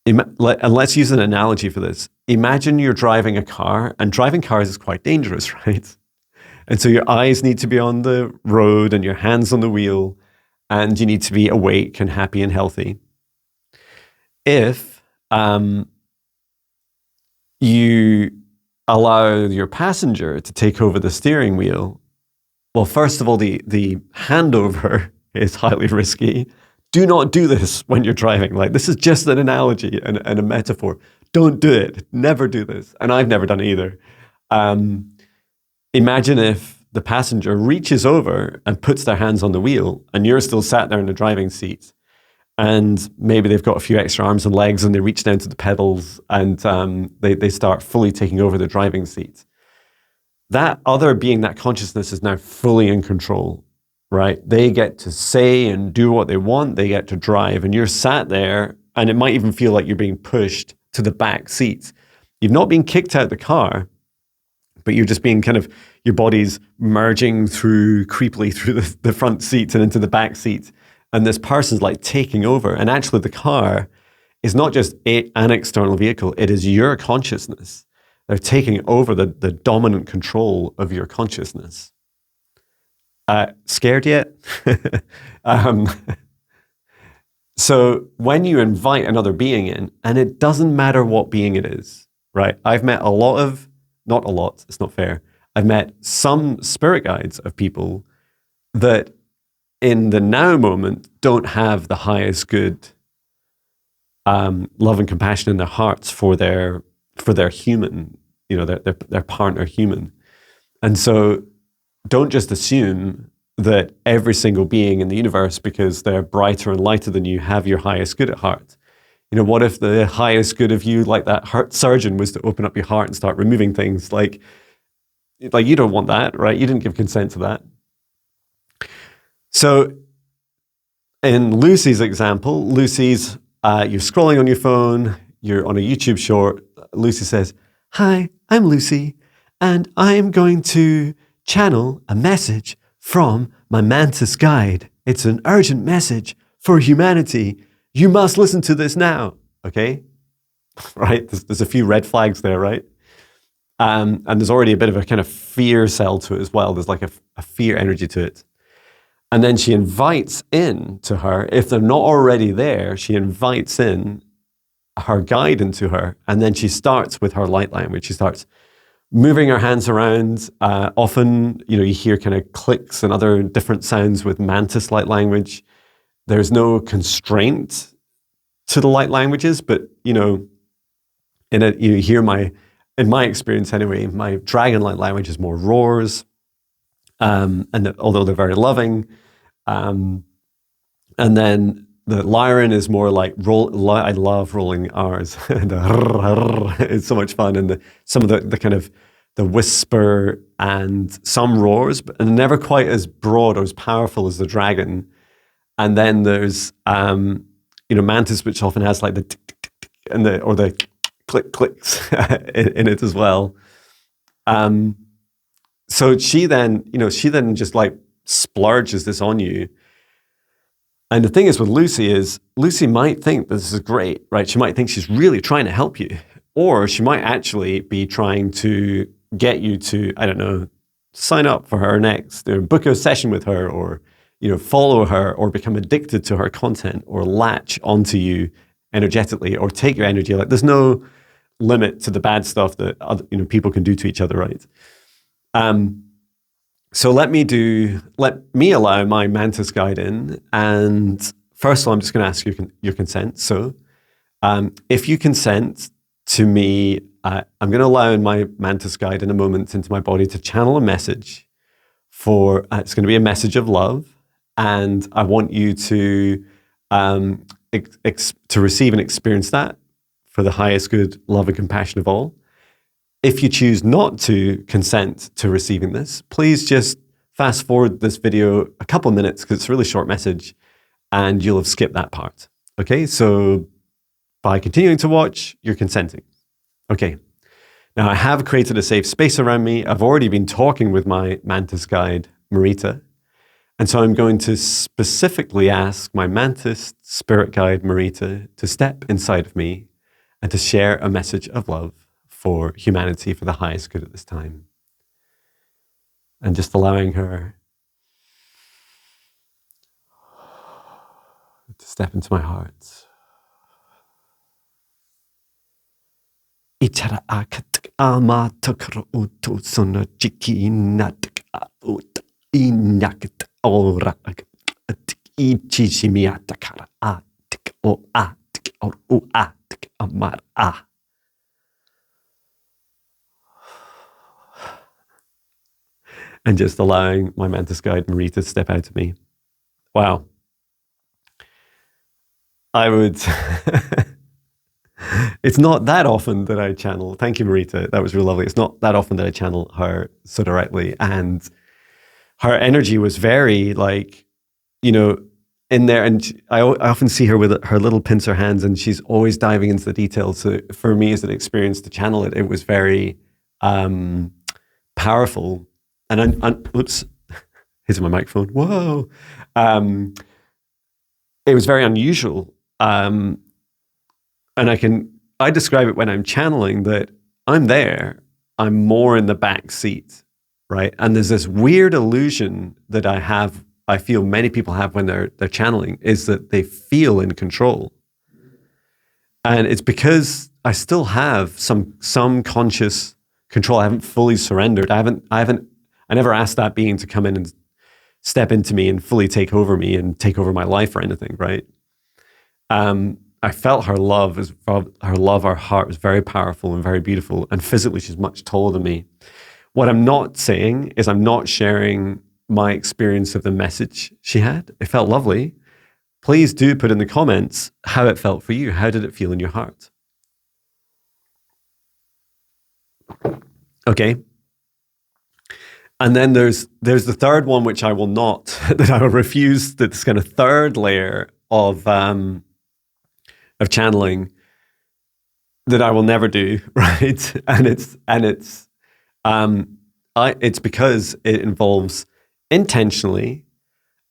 S1: let's use an analogy for this. Imagine you're driving a car, and driving cars is quite dangerous, right? And so your eyes need to be on the road and your hands on the wheel, and you need to be awake and happy and healthy. If you allow your passenger to take over the steering wheel, well, first of all, the handover is highly risky. Do not do this when you're driving. Like, this is just an analogy and a metaphor. Don't do it. Never do this. And I've never done it either. Imagine if the passenger reaches over and puts their hands on the wheel, and you're still sat there in the driving seat, and maybe they've got a few extra arms and legs, and they reach down to the pedals, and they start fully taking over the driving seat. That other being, that consciousness, is now fully in control, right? They get to say and do what they want. They get to drive, and you're sat there, and it might even feel like you're being pushed to the back seat. You've not been kicked out the car, but you're just being kind of, your body's merging creepily through the front seat and into the back seat. And this person's like taking over. And actually the car is not just an external vehicle, it is your consciousness. They're taking over the dominant control of your consciousness. Scared yet? So when you invite another being in, and it doesn't matter what being it is, right? I've met not a lot, it's not fair. I've met some spirit guides of people that in the now moment don't have the highest good love and compassion in their hearts for their human, their partner human. And so don't just assume that every single being in the universe, because they're brighter and lighter than you, have your highest good at heart. What if the highest good of you, like that heart surgeon, was to open up your heart and start removing things? Like you don't want that, right? You didn't give consent to that. So in Lucy's example, you're scrolling on your phone, you're on a YouTube short. Lucy says, "Hi, I'm Lucy, and I am going to channel a message from my mantis guide. It's an urgent message for humanity. You must listen to this now." Okay? Right? There's a few red flags there, right? And there's already a bit of a kind of fear cell to it as well. There's like a fear energy to it. And then she invites in to her, if they're not already there, she invites in her guide into her. And then she starts with her light language. She starts moving her hands around. Often, you hear kind of clicks and other different sounds with mantis light language. There's no constraint to the light languages, but in my experience anyway, my dragon light language is more roars, although they're very loving, and then the Lyran is more like roll. I love rolling R's. It's so much fun, and some of the kind of the whisper and some roars, but never quite as broad or as powerful as the dragon. And then there's, mantis, which often has like the tick, tick, tick, tick, and the click clicks in it as well. So she then just like splurges this on you. And the thing is with Lucy might think this is great, right? She might think she's really trying to help you, or she might actually be trying to get you to, I don't know, sign up for her next, book a session with her, or follow her, or become addicted to her content, or latch onto you energetically, or take your energy. Like there's no limit to the bad stuff that people can do to each other, right? So let me allow my mantis guide in, and first of all, I'm just going to ask your consent. So if you consent to me, I'm going to allow my mantis guide in a moment into my body to channel a message for. It's going to be a message of love. And I want you to receive and experience that for the highest good, love and compassion of all. If you choose not to consent to receiving this, please just fast forward this video a couple of minutes, because it's a really short message, and you'll have skipped that part. Okay, so by continuing to watch, you're consenting. Okay, now I have created a safe space around me. I've already been talking with my mantis guide, Marita. And so I'm going to specifically ask my mantis spirit guide, Marita, to step inside of me and to share a message of love for humanity, for the highest good at this time. And just allowing her to step into my heart. Ichara akat ama takra utu sono chiki natak ut inyakat ora ichi shimiata kara atik o atik or u atik amar a. and just allowing my mantis guide Marie to step out of me. Wow. I would... It's not that often that I channel. Thank you, Marita. That was really lovely. It's not that often that I channel her so directly. And her energy was very in there. And I often see her with her little pincer hands, and she's always diving into the details. So for me, as an experience to channel it, it was very powerful. And oops, here's my microphone. Whoa. It was very unusual. And I describe it when I'm channeling that I'm there, I'm more in the back seat, right? And there's this weird illusion that I feel many people have when they're channeling, is that they feel in control. And it's because I still have some conscious control. I haven't fully surrendered. I never asked that being to come in and step into me and fully take over me and take over my life or anything, right? I felt her love, her heart was very powerful and very beautiful. And physically, she's much taller than me. What I'm not saying is I'm not sharing my experience of the message she had. It felt lovely. Please do put in the comments how it felt for you. How did it feel in your heart? Okay. And then there's the third one, which I will not, that I will refuse, this kind of third layer of channeling that I will never do, right? And it's because it involves intentionally,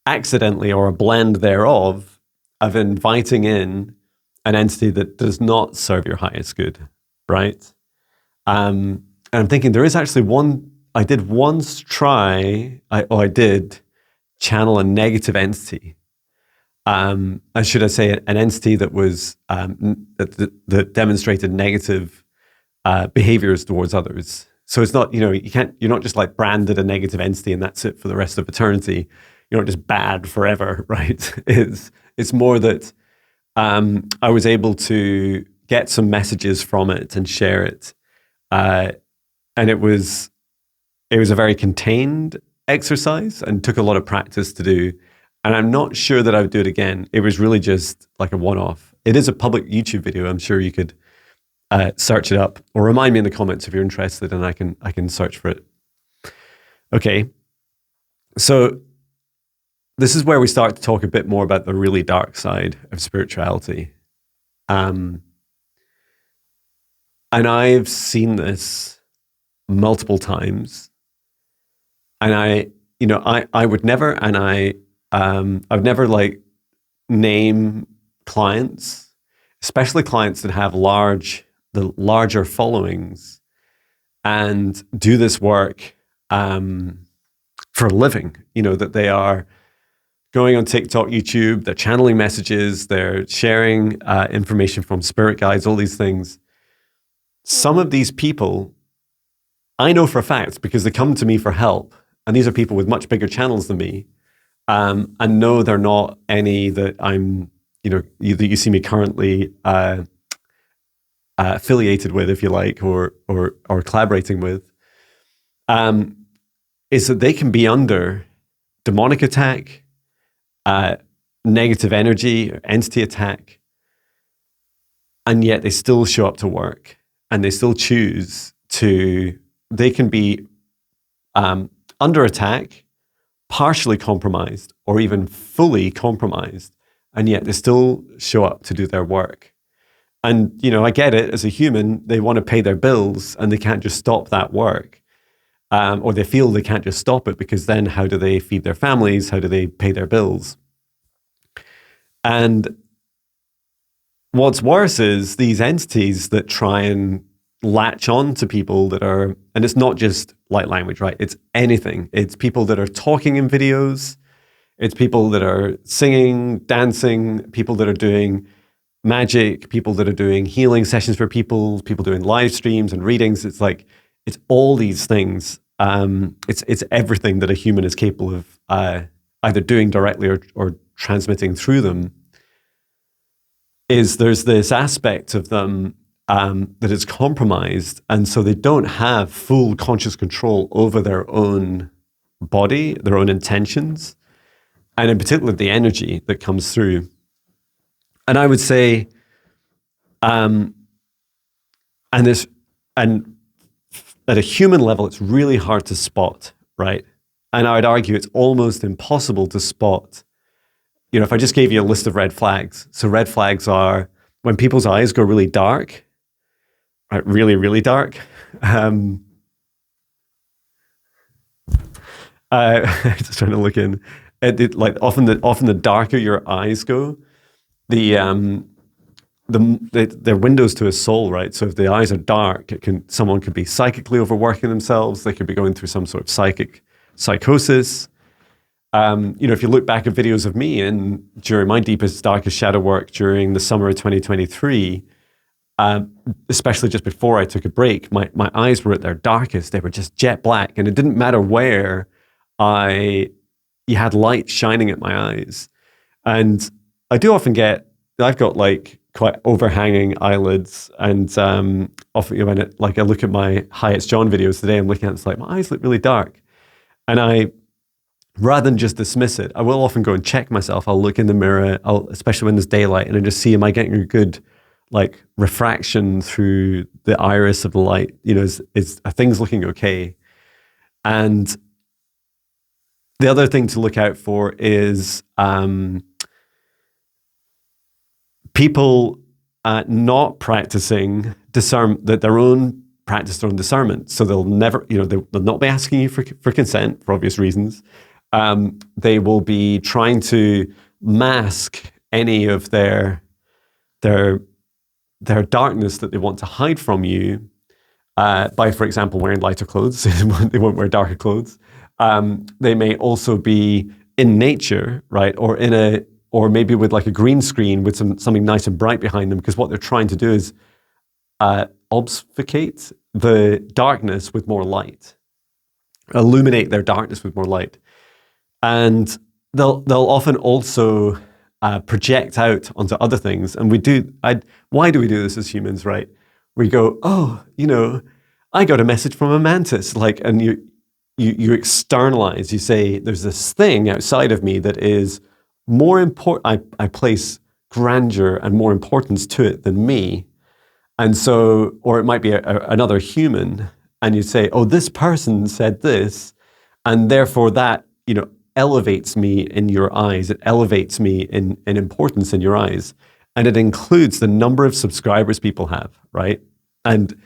S1: accidentally, or a blend thereof of inviting in an entity that does not serve your highest good, right? And I'm thinking there is actually one. I did once try. I did channel a negative entity. Should I say an entity that was that demonstrated negative behaviors towards others? So it's not, you're not just like branded a negative entity and that's it for the rest of eternity. You're not just bad forever, right? It's more that I was able to get some messages from it and share it, and it was a very contained exercise and took a lot of practice to do. And I'm not sure that I would do it again. It was really just like a one-off. It is a public YouTube video. I'm sure you could search it up, or remind me in the comments if you're interested, and I can search for it. Okay. So this is where we start to talk a bit more about the really dark side of spirituality. And I've seen this multiple times. And I would never, and I've never name clients, especially clients that have the larger followings, and do this work for a living. That they are going on TikTok, YouTube, they're channeling messages, they're sharing information from spirit guides, all these things. Some of these people, I know for a fact, because they come to me for help, and these are people with much bigger channels than me. And no, they're not any that I'm, that you see me currently affiliated with, if you like, or collaborating with, is that they can be under demonic attack, negative energy, or entity attack, and yet they still show up to work, and they still choose to. They can be under attack, partially compromised, or even fully compromised, and yet they still show up to do their work. And, I get it, as a human, they want to pay their bills and they can't just stop that work. Or they feel they can't just stop it, because then how do they feed their families? How do they pay their bills? And what's worse is these entities that try and latch on to people that are, and it's not just light language, right? It's anything. It's people that are talking in videos. It's people that are singing, dancing, people that are doing magic, people that are doing healing sessions for people doing live streams and readings. It's all these things. It's everything that a human is capable of either doing directly or transmitting through them. There's this aspect of them that is compromised, and so they don't have full conscious control over their own body, their own intentions, and in particular the energy that comes through. And I would say, and at a human level, it's really hard to spot, right? And I would argue it's almost impossible to spot. You know, if I just gave you a list of red flags. So red flags are when people's eyes go really dark, right? Really, really dark. Just trying to look in. Like often the darker your eyes go, they're windows to a soul, right? So if the eyes are dark, someone could be psychically overworking themselves. They could be going through some sort of psychosis. You know, if you look back at videos of me during my deepest, darkest shadow work during the summer of 2023, especially just before I took a break, my eyes were at their darkest. They were just jet black, and it didn't matter where you had light shining at my eyes. And I do often I've got like quite overhanging eyelids, and often, you know, when I look at my Hi, It's Jon videos today, I'm looking at it, it's like my eyes look really dark. And rather than just dismiss it, I will often go and check myself. I'll look in the mirror, especially when there's daylight, and I just see, am I getting a good like refraction through the iris of the light? You know, are things looking okay? And the other thing to look out for is people not practicing their own discernment. So they'll never, you know, they'll not be asking you for consent for obvious reasons. They will be trying to mask any of their darkness that they want to hide from you by, for example, wearing lighter clothes. They won't wear darker clothes. They may also be in nature, right, or maybe with like a green screen with something nice and bright behind them, because what they're trying to do is obfuscate the darkness with more light, illuminate their darkness with more light. And they'll often also project out onto other things. And why do we do this as humans, right? We go, oh, you know, I got a message from a mantis, and you externalize, you say, there's this thing outside of me that is more important. I place grandeur and more importance to it than me. And so, or it might be another human, and you say, oh, this person said this, and therefore that, you know, elevates me in your eyes. It elevates me in importance in your eyes. And it includes the number of subscribers people have, right? And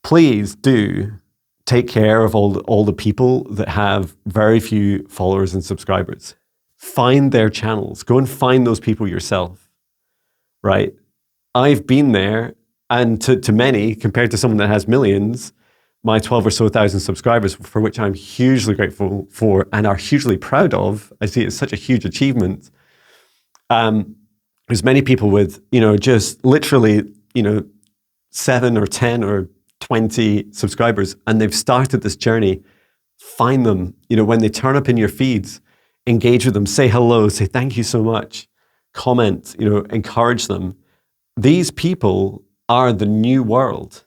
S1: please do take care of all the people that have very few followers and subscribers. Find their channels. Go and find those people yourself, right? I've been there, and to many, compared to someone that has millions, my 12 or so thousand subscribers, for which I'm hugely grateful for and are hugely proud of. I see it as such a huge achievement. There's many people with, you know, just literally, you know, 7 or 10 or 20 subscribers, and they've started this journey. Find them, you know, when they turn up in your feeds, engage with them, say hello, say thank you so much, comment, you know, encourage them. These people are the new world.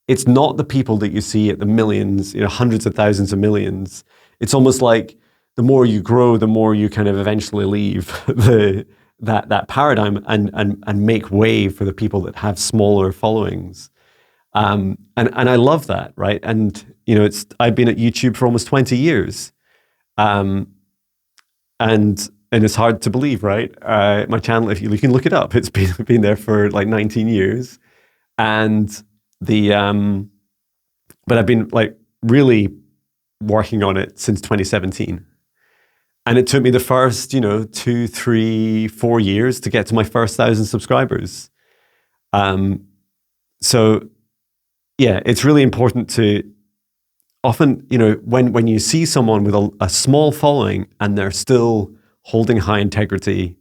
S1: It's not the people that you see at the millions, you know, hundreds of thousands of millions. It's almost like the more you grow, the more you kind of eventually leave that paradigm and make way for the people that have smaller followings. And I love that, right? And you know, I've been at YouTube for almost 20 years, and it's hard to believe, right? My channel, if you can look it up, it's been there for like 19 years, and but I've been like really working on it since 2017. And it took me the first, you know, 2, 3, 4 years to get to my first 1,000 subscribers. So yeah, it's really important to often, you know, when you see someone with a small following and they're still holding high integrity,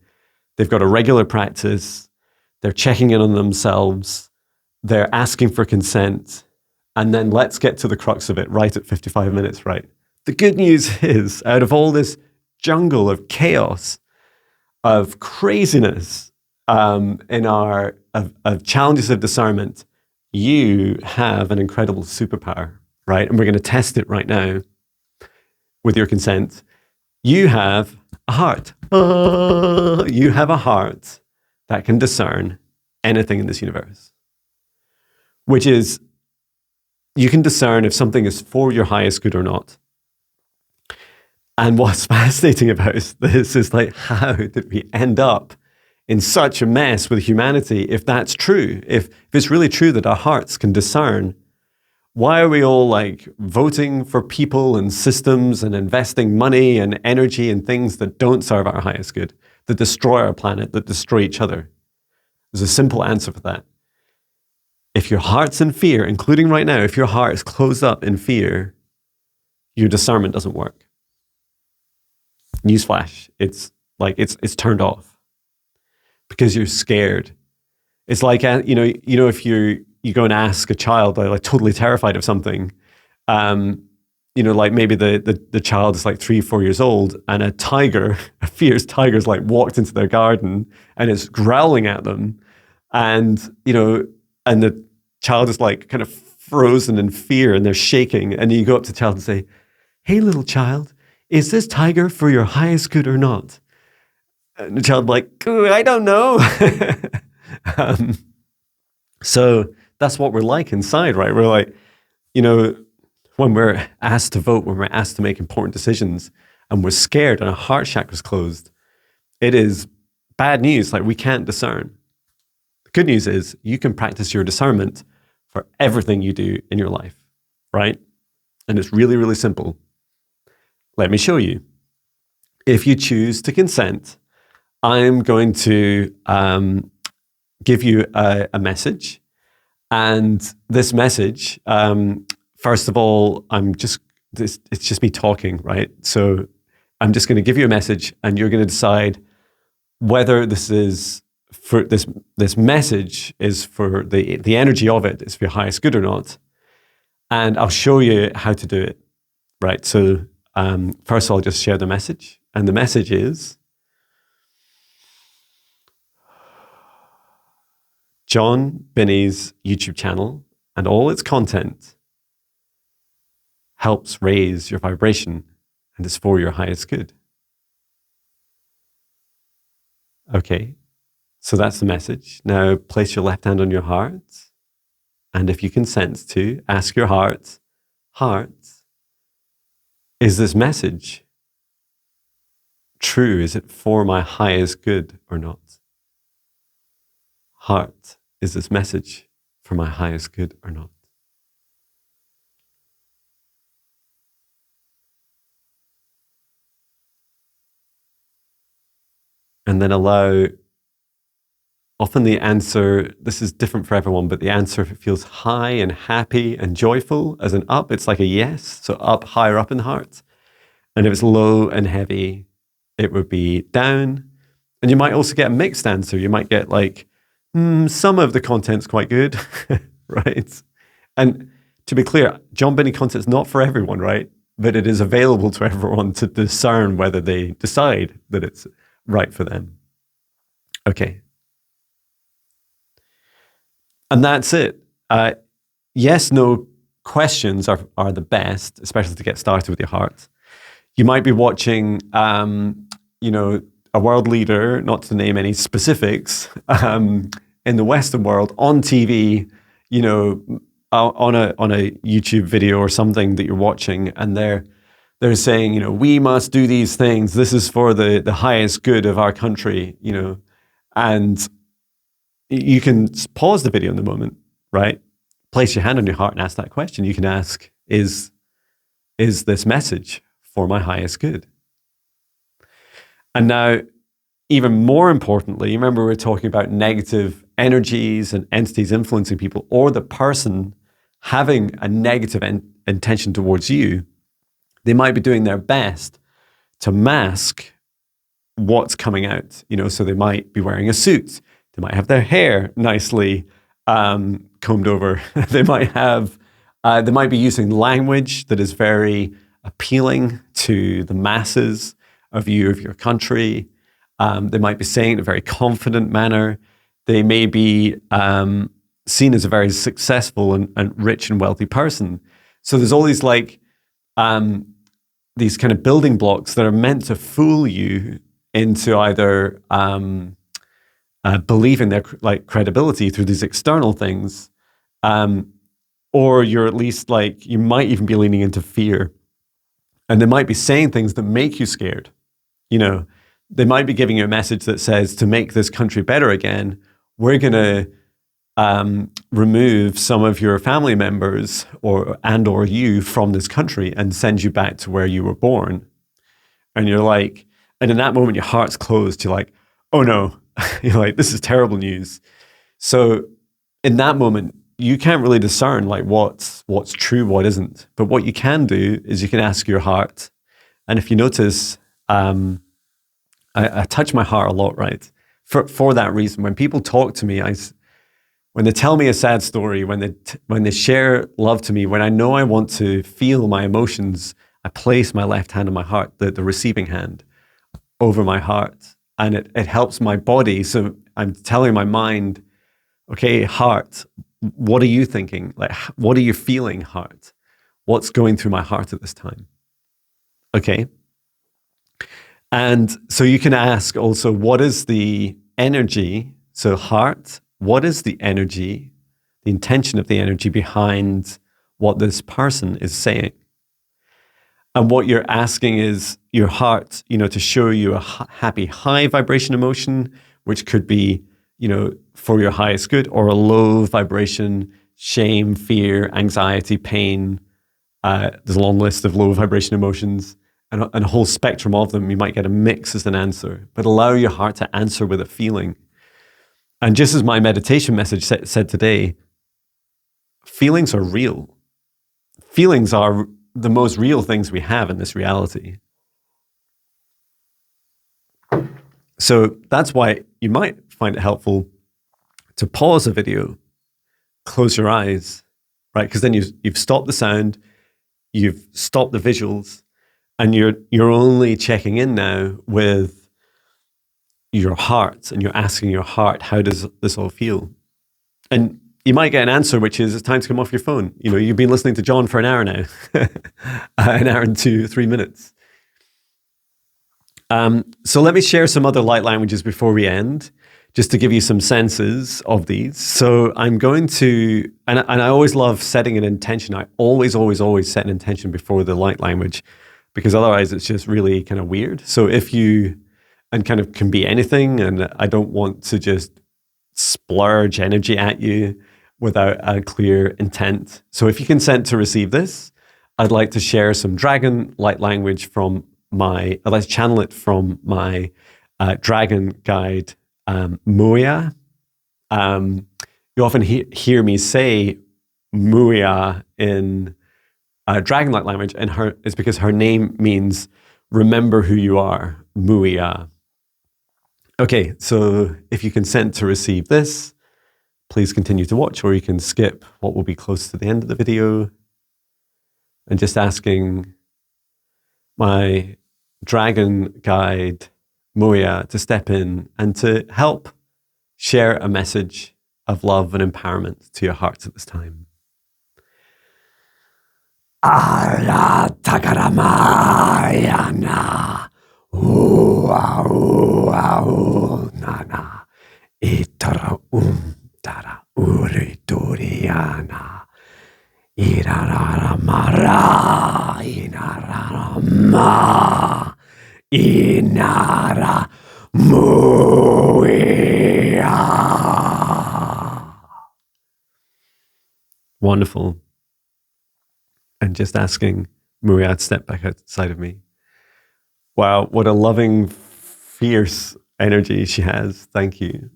S1: they've got a regular practice, they're checking in on themselves, they're asking for consent, and then let's get to the crux of it right at 55 minutes, right? The good news is, out of all this jungle of chaos, of craziness, of challenges of discernment, you have an incredible superpower, right? And we're going to test it right now. with your consent, you have a heart. You have a heart that can discern anything in this universe, which is, you can discern if something is for your highest good or not. And what's fascinating about this is like, how did we end up in such a mess with humanity if that's true? If it's really true that our hearts can discern, why are we all like voting for people and systems and investing money and energy in things that don't serve our highest good, that destroy our planet, that destroy each other? There's a simple answer for that. If your heart's in fear, including right now, if your heart is closed up in fear, your discernment doesn't work. Newsflash, it's turned off because you're scared. It's like, if you go and ask a child, like totally terrified of something, like maybe the child is like 3-4 years old, and a fierce tiger's like walked into their garden and is growling at them, and the child is like kind of frozen in fear and they're shaking, and you go up to the child and say, "Hey, little child, is this tiger for your highest good or not?" And the child like, "I don't know." So that's what we're like inside, right? We're like, when we're asked to vote, when we're asked to make important decisions, and we're scared and our heart chakra's closed, it is bad news. Like, we can't discern. The good news is you can practice your discernment for everything you do in your life, right? And it's really, really simple. Let me show you. If you choose to consent, I'm going to give you a message. And this message, first of all, it's just me talking, right? So I'm just going to give you a message, and you're going to decide whether this message is for the energy of it is for your highest good or not. And I'll show you how to do it, right? So first I'll just share the message. And the message is, Jon Binnie's YouTube channel and all its content helps raise your vibration and is for your highest good. Okay, so that's the message. Now place your left hand on your heart, and if you consent to, ask your heart, is this message true? Is it for my highest good or not? Heart, is this message for my highest good or not? And then allow, often the answer, this is different for everyone, but the answer, if it feels high and happy and joyful as an up, it's like a yes. So up, higher up in the heart. And if it's low and heavy, it would be down. And you might also get a mixed answer. You might get like, some of the content's quite good, right? And to be clear, Jon Binnie content's not for everyone, right? But it is available to everyone to discern whether they decide that it's right for them. Okay. And that's it. Yes, no questions are the best, especially to get started with your heart. You might be watching, a world leader, not to name any specifics, in the Western world on TV, on a YouTube video or something that you're watching, and they're saying, we must do these things. This is for the highest good of our country, and you can pause the video in the moment, right? Place your hand on your heart and ask that question. You can ask, is this message for my highest good? And now, even more importantly, remember we're talking about negative energies and entities influencing people, or the person having a negative intention towards you. They might be doing their best to mask what's coming out. So they might be wearing a suit. They might have their hair nicely combed over. They might be using language that is very appealing to the masses of your country. They might be saying it in a very confident manner. They may be seen as a very successful and rich and wealthy person. So there's all these these kind of building blocks that are meant to fool you into either believing their like credibility through these external things, or you're at least like, you might even be leaning into fear. And they might be saying things that make you scared. You know, they might be giving you a message that says, to make this country better again, we're going to remove some of your family members or you from this country and send you back to where you were born. And you're like, and in that moment, your heart's closed. You're like, oh no, you're like, this is terrible news. So in that moment, you can't really discern like what's true, what isn't. But what you can do is you can ask your heart. And if you notice, I touch my heart a lot, right? For that reason, when people talk to me, when they tell me a sad story, when they share love to me, when I know I want to feel my emotions, I place my left hand on my heart, the receiving hand, over my heart, and it helps my body. So I'm telling my mind, okay, heart, what are you thinking? Like, what are you feeling, heart? What's going through my heart at this time? Okay. And so you can ask also, what is the energy? So heart, what is the energy, the intention of the energy behind what this person is saying? And what you're asking is your heart, to show you a happy, high vibration emotion, which could be, for your highest good, or a low vibration, shame, fear, anxiety, pain. There's a long list of low vibration emotions and a whole spectrum of them. You might get a mix as an answer, but allow your heart to answer with a feeling. And just as my meditation message said today, feelings are real. Feelings are the most real things we have in this reality. So that's why you might find it helpful to pause a video, close your eyes, right? Because then you've stopped the sound, you've stopped the visuals, and you're only checking in now with your heart, and you're asking your heart, how does this all feel? And you might get an answer, which is, it's time to come off your phone. You've been listening to Jon for an hour now, an hour and 3 minutes. So let me share some other light languages before we end, just to give you some senses of these. So I'm going to, and I always love setting an intention. I always set an intention before the light language, because otherwise it's just really kind of weird. So and kind of can be anything, and I don't want to just splurge energy at you without a clear intent. So if you consent to receive this, I'd like to share some dragon light language I'd like to channel it from my dragon guide, Muya. You often hear me say Muya in dragon light language, and it's because her name means remember who you are, Muya. Okay, so if you consent to receive this, please continue to watch, or you can skip what will be close to the end of the video. And just asking my dragon guide, Muya, to step in and to help share a message of love and empowerment to your hearts at this time. Ala takaramayana. Ua ua nana. Itara tara urituriana. Irarara mara. Inarara ma. Inara muia. Wonderful. And just asking Muya to step back outside of me. Wow, what a loving, fierce energy she has. Thank you.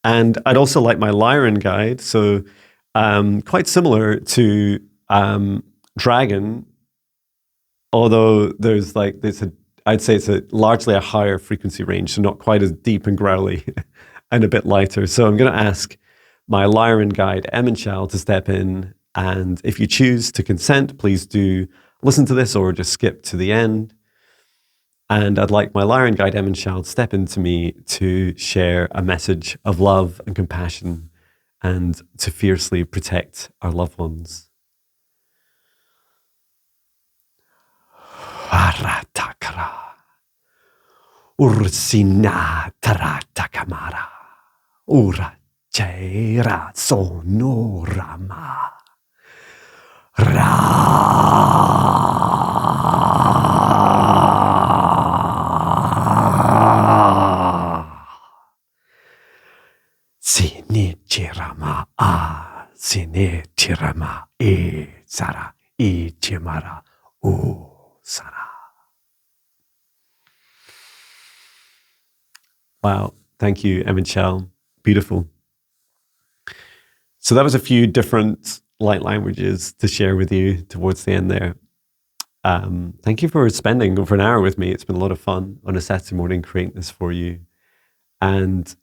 S1: And I'd also like my Lyran guide. So quite similar to Dragon, although I'd say it's largely a higher frequency range, so not quite as deep and growly and a bit lighter. So I'm going to ask my Lyran guide, Emenshal, to step in. And if you choose to consent, please do listen to this or just skip to the end. And I'd like my Lyran guide, Emenshal, to step into me to share a message of love and compassion and to fiercely protect our loved ones. Haratakara. Ursina taratakamara. Ura Jaira sonorama. Ra. Sinichirama a sinichirama e sara e chimara o sara. Wow, thank you, Emma Chell. Beautiful. So that was a few different light languages to share with you towards the end there. Thank you for spending over an hour with me. It's been a lot of fun on a Saturday morning creating this for you. And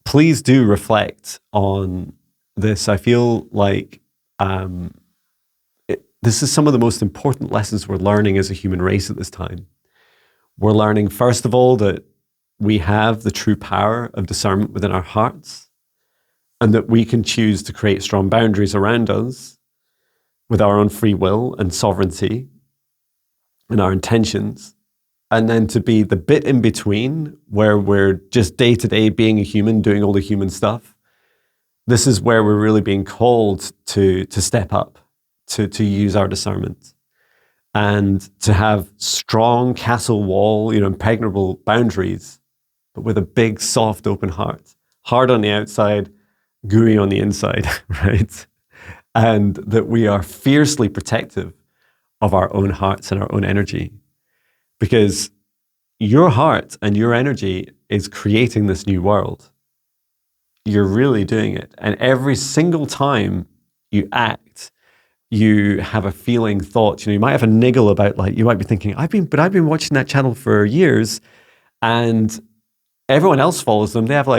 S1: please do reflect on this. I feel like this is some of the most important lessons we're learning as a human race at this time. We're learning, first of all, that we have the true power of discernment within our hearts, and that we can choose to create strong boundaries around us with our own free will and sovereignty and our intentions. And then to be the bit in between where we're just day to day being a human, doing all the human stuff. This is where we're really being called to step up, to use our discernment and to have strong castle wall, impregnable boundaries, but with a big, soft, open heart. Hard on the outside, gooey on the inside, right? And that we are fiercely protective of our own hearts and our own energy. Because your heart and your energy is creating this new world. You're really doing it. And every single time you act, you have a feeling, thought, you might have a niggle about, you might be thinking, I've been watching that channel for years, and everyone else follows them. They have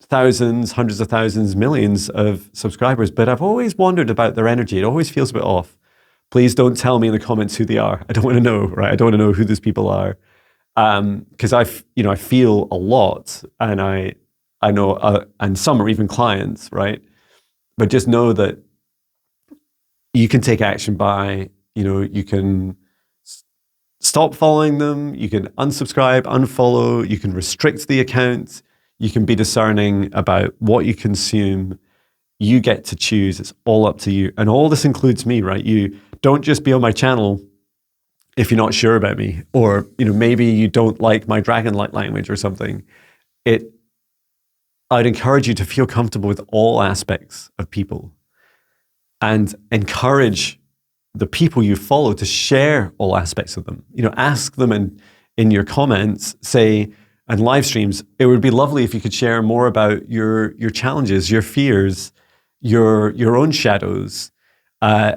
S1: thousands, hundreds of thousands, millions of subscribers, but I've always wondered about their energy. It always feels a bit off. Please don't tell me in the comments who they are. I don't want to know, right? I don't want to know who these people are. Because I feel a lot, and I know, and some are even clients, right? But just know that you can take action by, you can stop following them, you can unsubscribe, unfollow, you can restrict the account, you can be discerning about what you consume. You get to choose. It's all up to you. And all this includes me, right? You don't just be on my channel if you're not sure about me, or maybe you don't like my dragon light language or something. I'd encourage you to feel comfortable with all aspects of people, and encourage the people you follow to share all aspects of them. Ask them in your comments, say, and live streams, it would be lovely if you could share more about your challenges, your fears, your own shadows.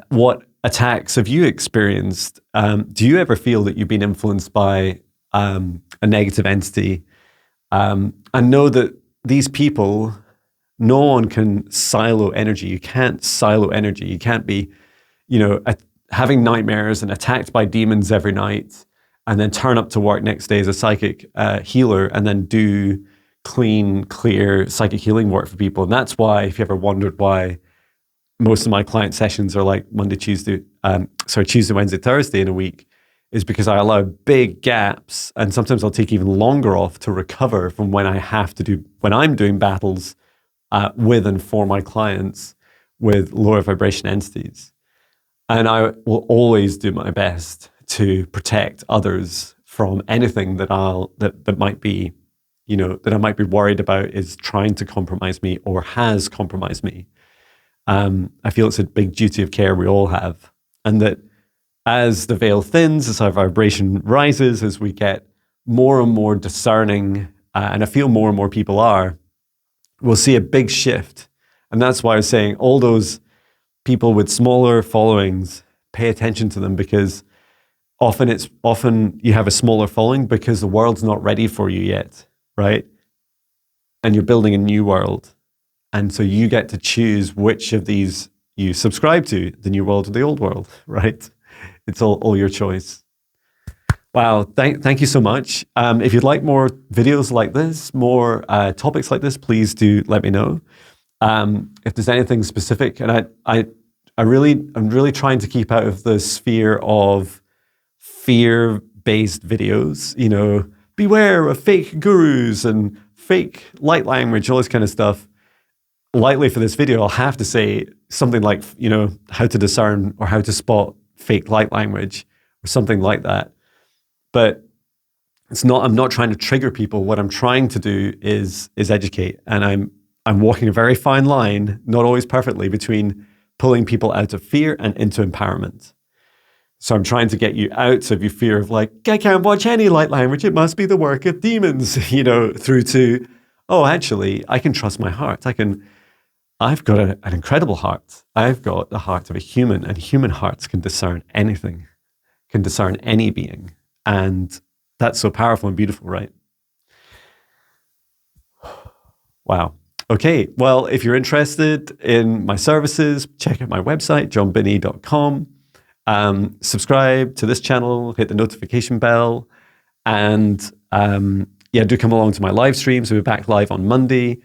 S1: What attacks have you experienced? Do you ever feel that you've been influenced by a negative entity? And know that these people, no one can silo energy. You can't silo energy. You can't be, having nightmares and attacked by demons every night, and then turn up to work next day as a psychic healer, and then do clean, clear psychic healing work for people. And that's why, if you ever wondered why most of my client sessions are like Tuesday, Wednesday, Thursday in a week, is because I allow big gaps, and sometimes I'll take even longer off to recover from when I'm doing battles with and for my clients with lower vibration entities. And I will always do my best to protect others from anything that might be, that I might be worried about is trying to compromise me or has compromised me. I feel it's a big duty of care we all have. And that as the veil thins, as our vibration rises, as we get more and more discerning, and I feel more and more people are, we'll see a big shift. And that's why I was saying all those people with smaller followings, pay attention to them, because often you have a smaller following because the world's not ready for you yet, right? And you're building a new world. And so you get to choose which of these you subscribe to, the new world or the old world, right? It's all your choice. Wow, thank you so much. If you'd like more videos like this, more topics like this, please do let me know. If there's anything specific, and I'm really trying to keep out of the sphere of fear-based videos, beware of fake gurus and fake light language, all this kind of stuff. Lightly for this video, I'll have to say something like, how to discern or how to spot fake light language or something like that. But I'm not trying to trigger people. What I'm trying to do is educate. And I'm walking a very fine line, not always perfectly, between pulling people out of fear and into empowerment. So I'm trying to get you out of your fear of like, I can't watch any light language, it must be the work of demons, through to, oh, actually, I can trust my heart. I've got an incredible heart. I've got the heart of a human, and human hearts can discern anything, can discern any being. And that's so powerful and beautiful, right? Wow. Okay, well, if you're interested in my services, check out my website, jonbinnie.com. Subscribe to this channel, hit the notification bell, and do come along to my live streams. We'll be back live on Monday,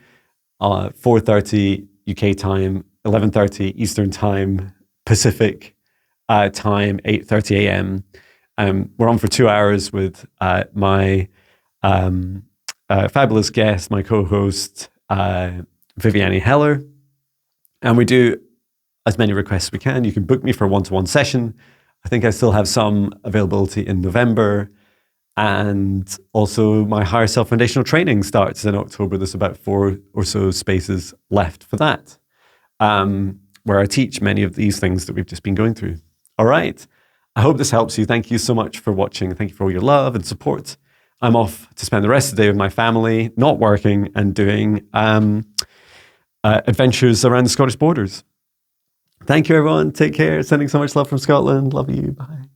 S1: 4:30 UK time, 11:30 Eastern time, Pacific time, 8:30 a.m. We're on for 2 hours with my fabulous guest, my co-host, Viviane Heller. And we do as many requests as we can. You can book me for a one-to-one session. I think I still have some availability in November. And also my Higher Self Foundational Training starts in October. There's about 4 or so spaces left for that, where I teach many of these things that we've just been going through. All right. I hope this helps you. Thank you so much for watching. Thank you for all your love and support. I'm off to spend the rest of the day with my family, not working, and doing adventures around the Scottish borders. Thank you, everyone. Take care. Sending so much love from Scotland. Love you. Bye.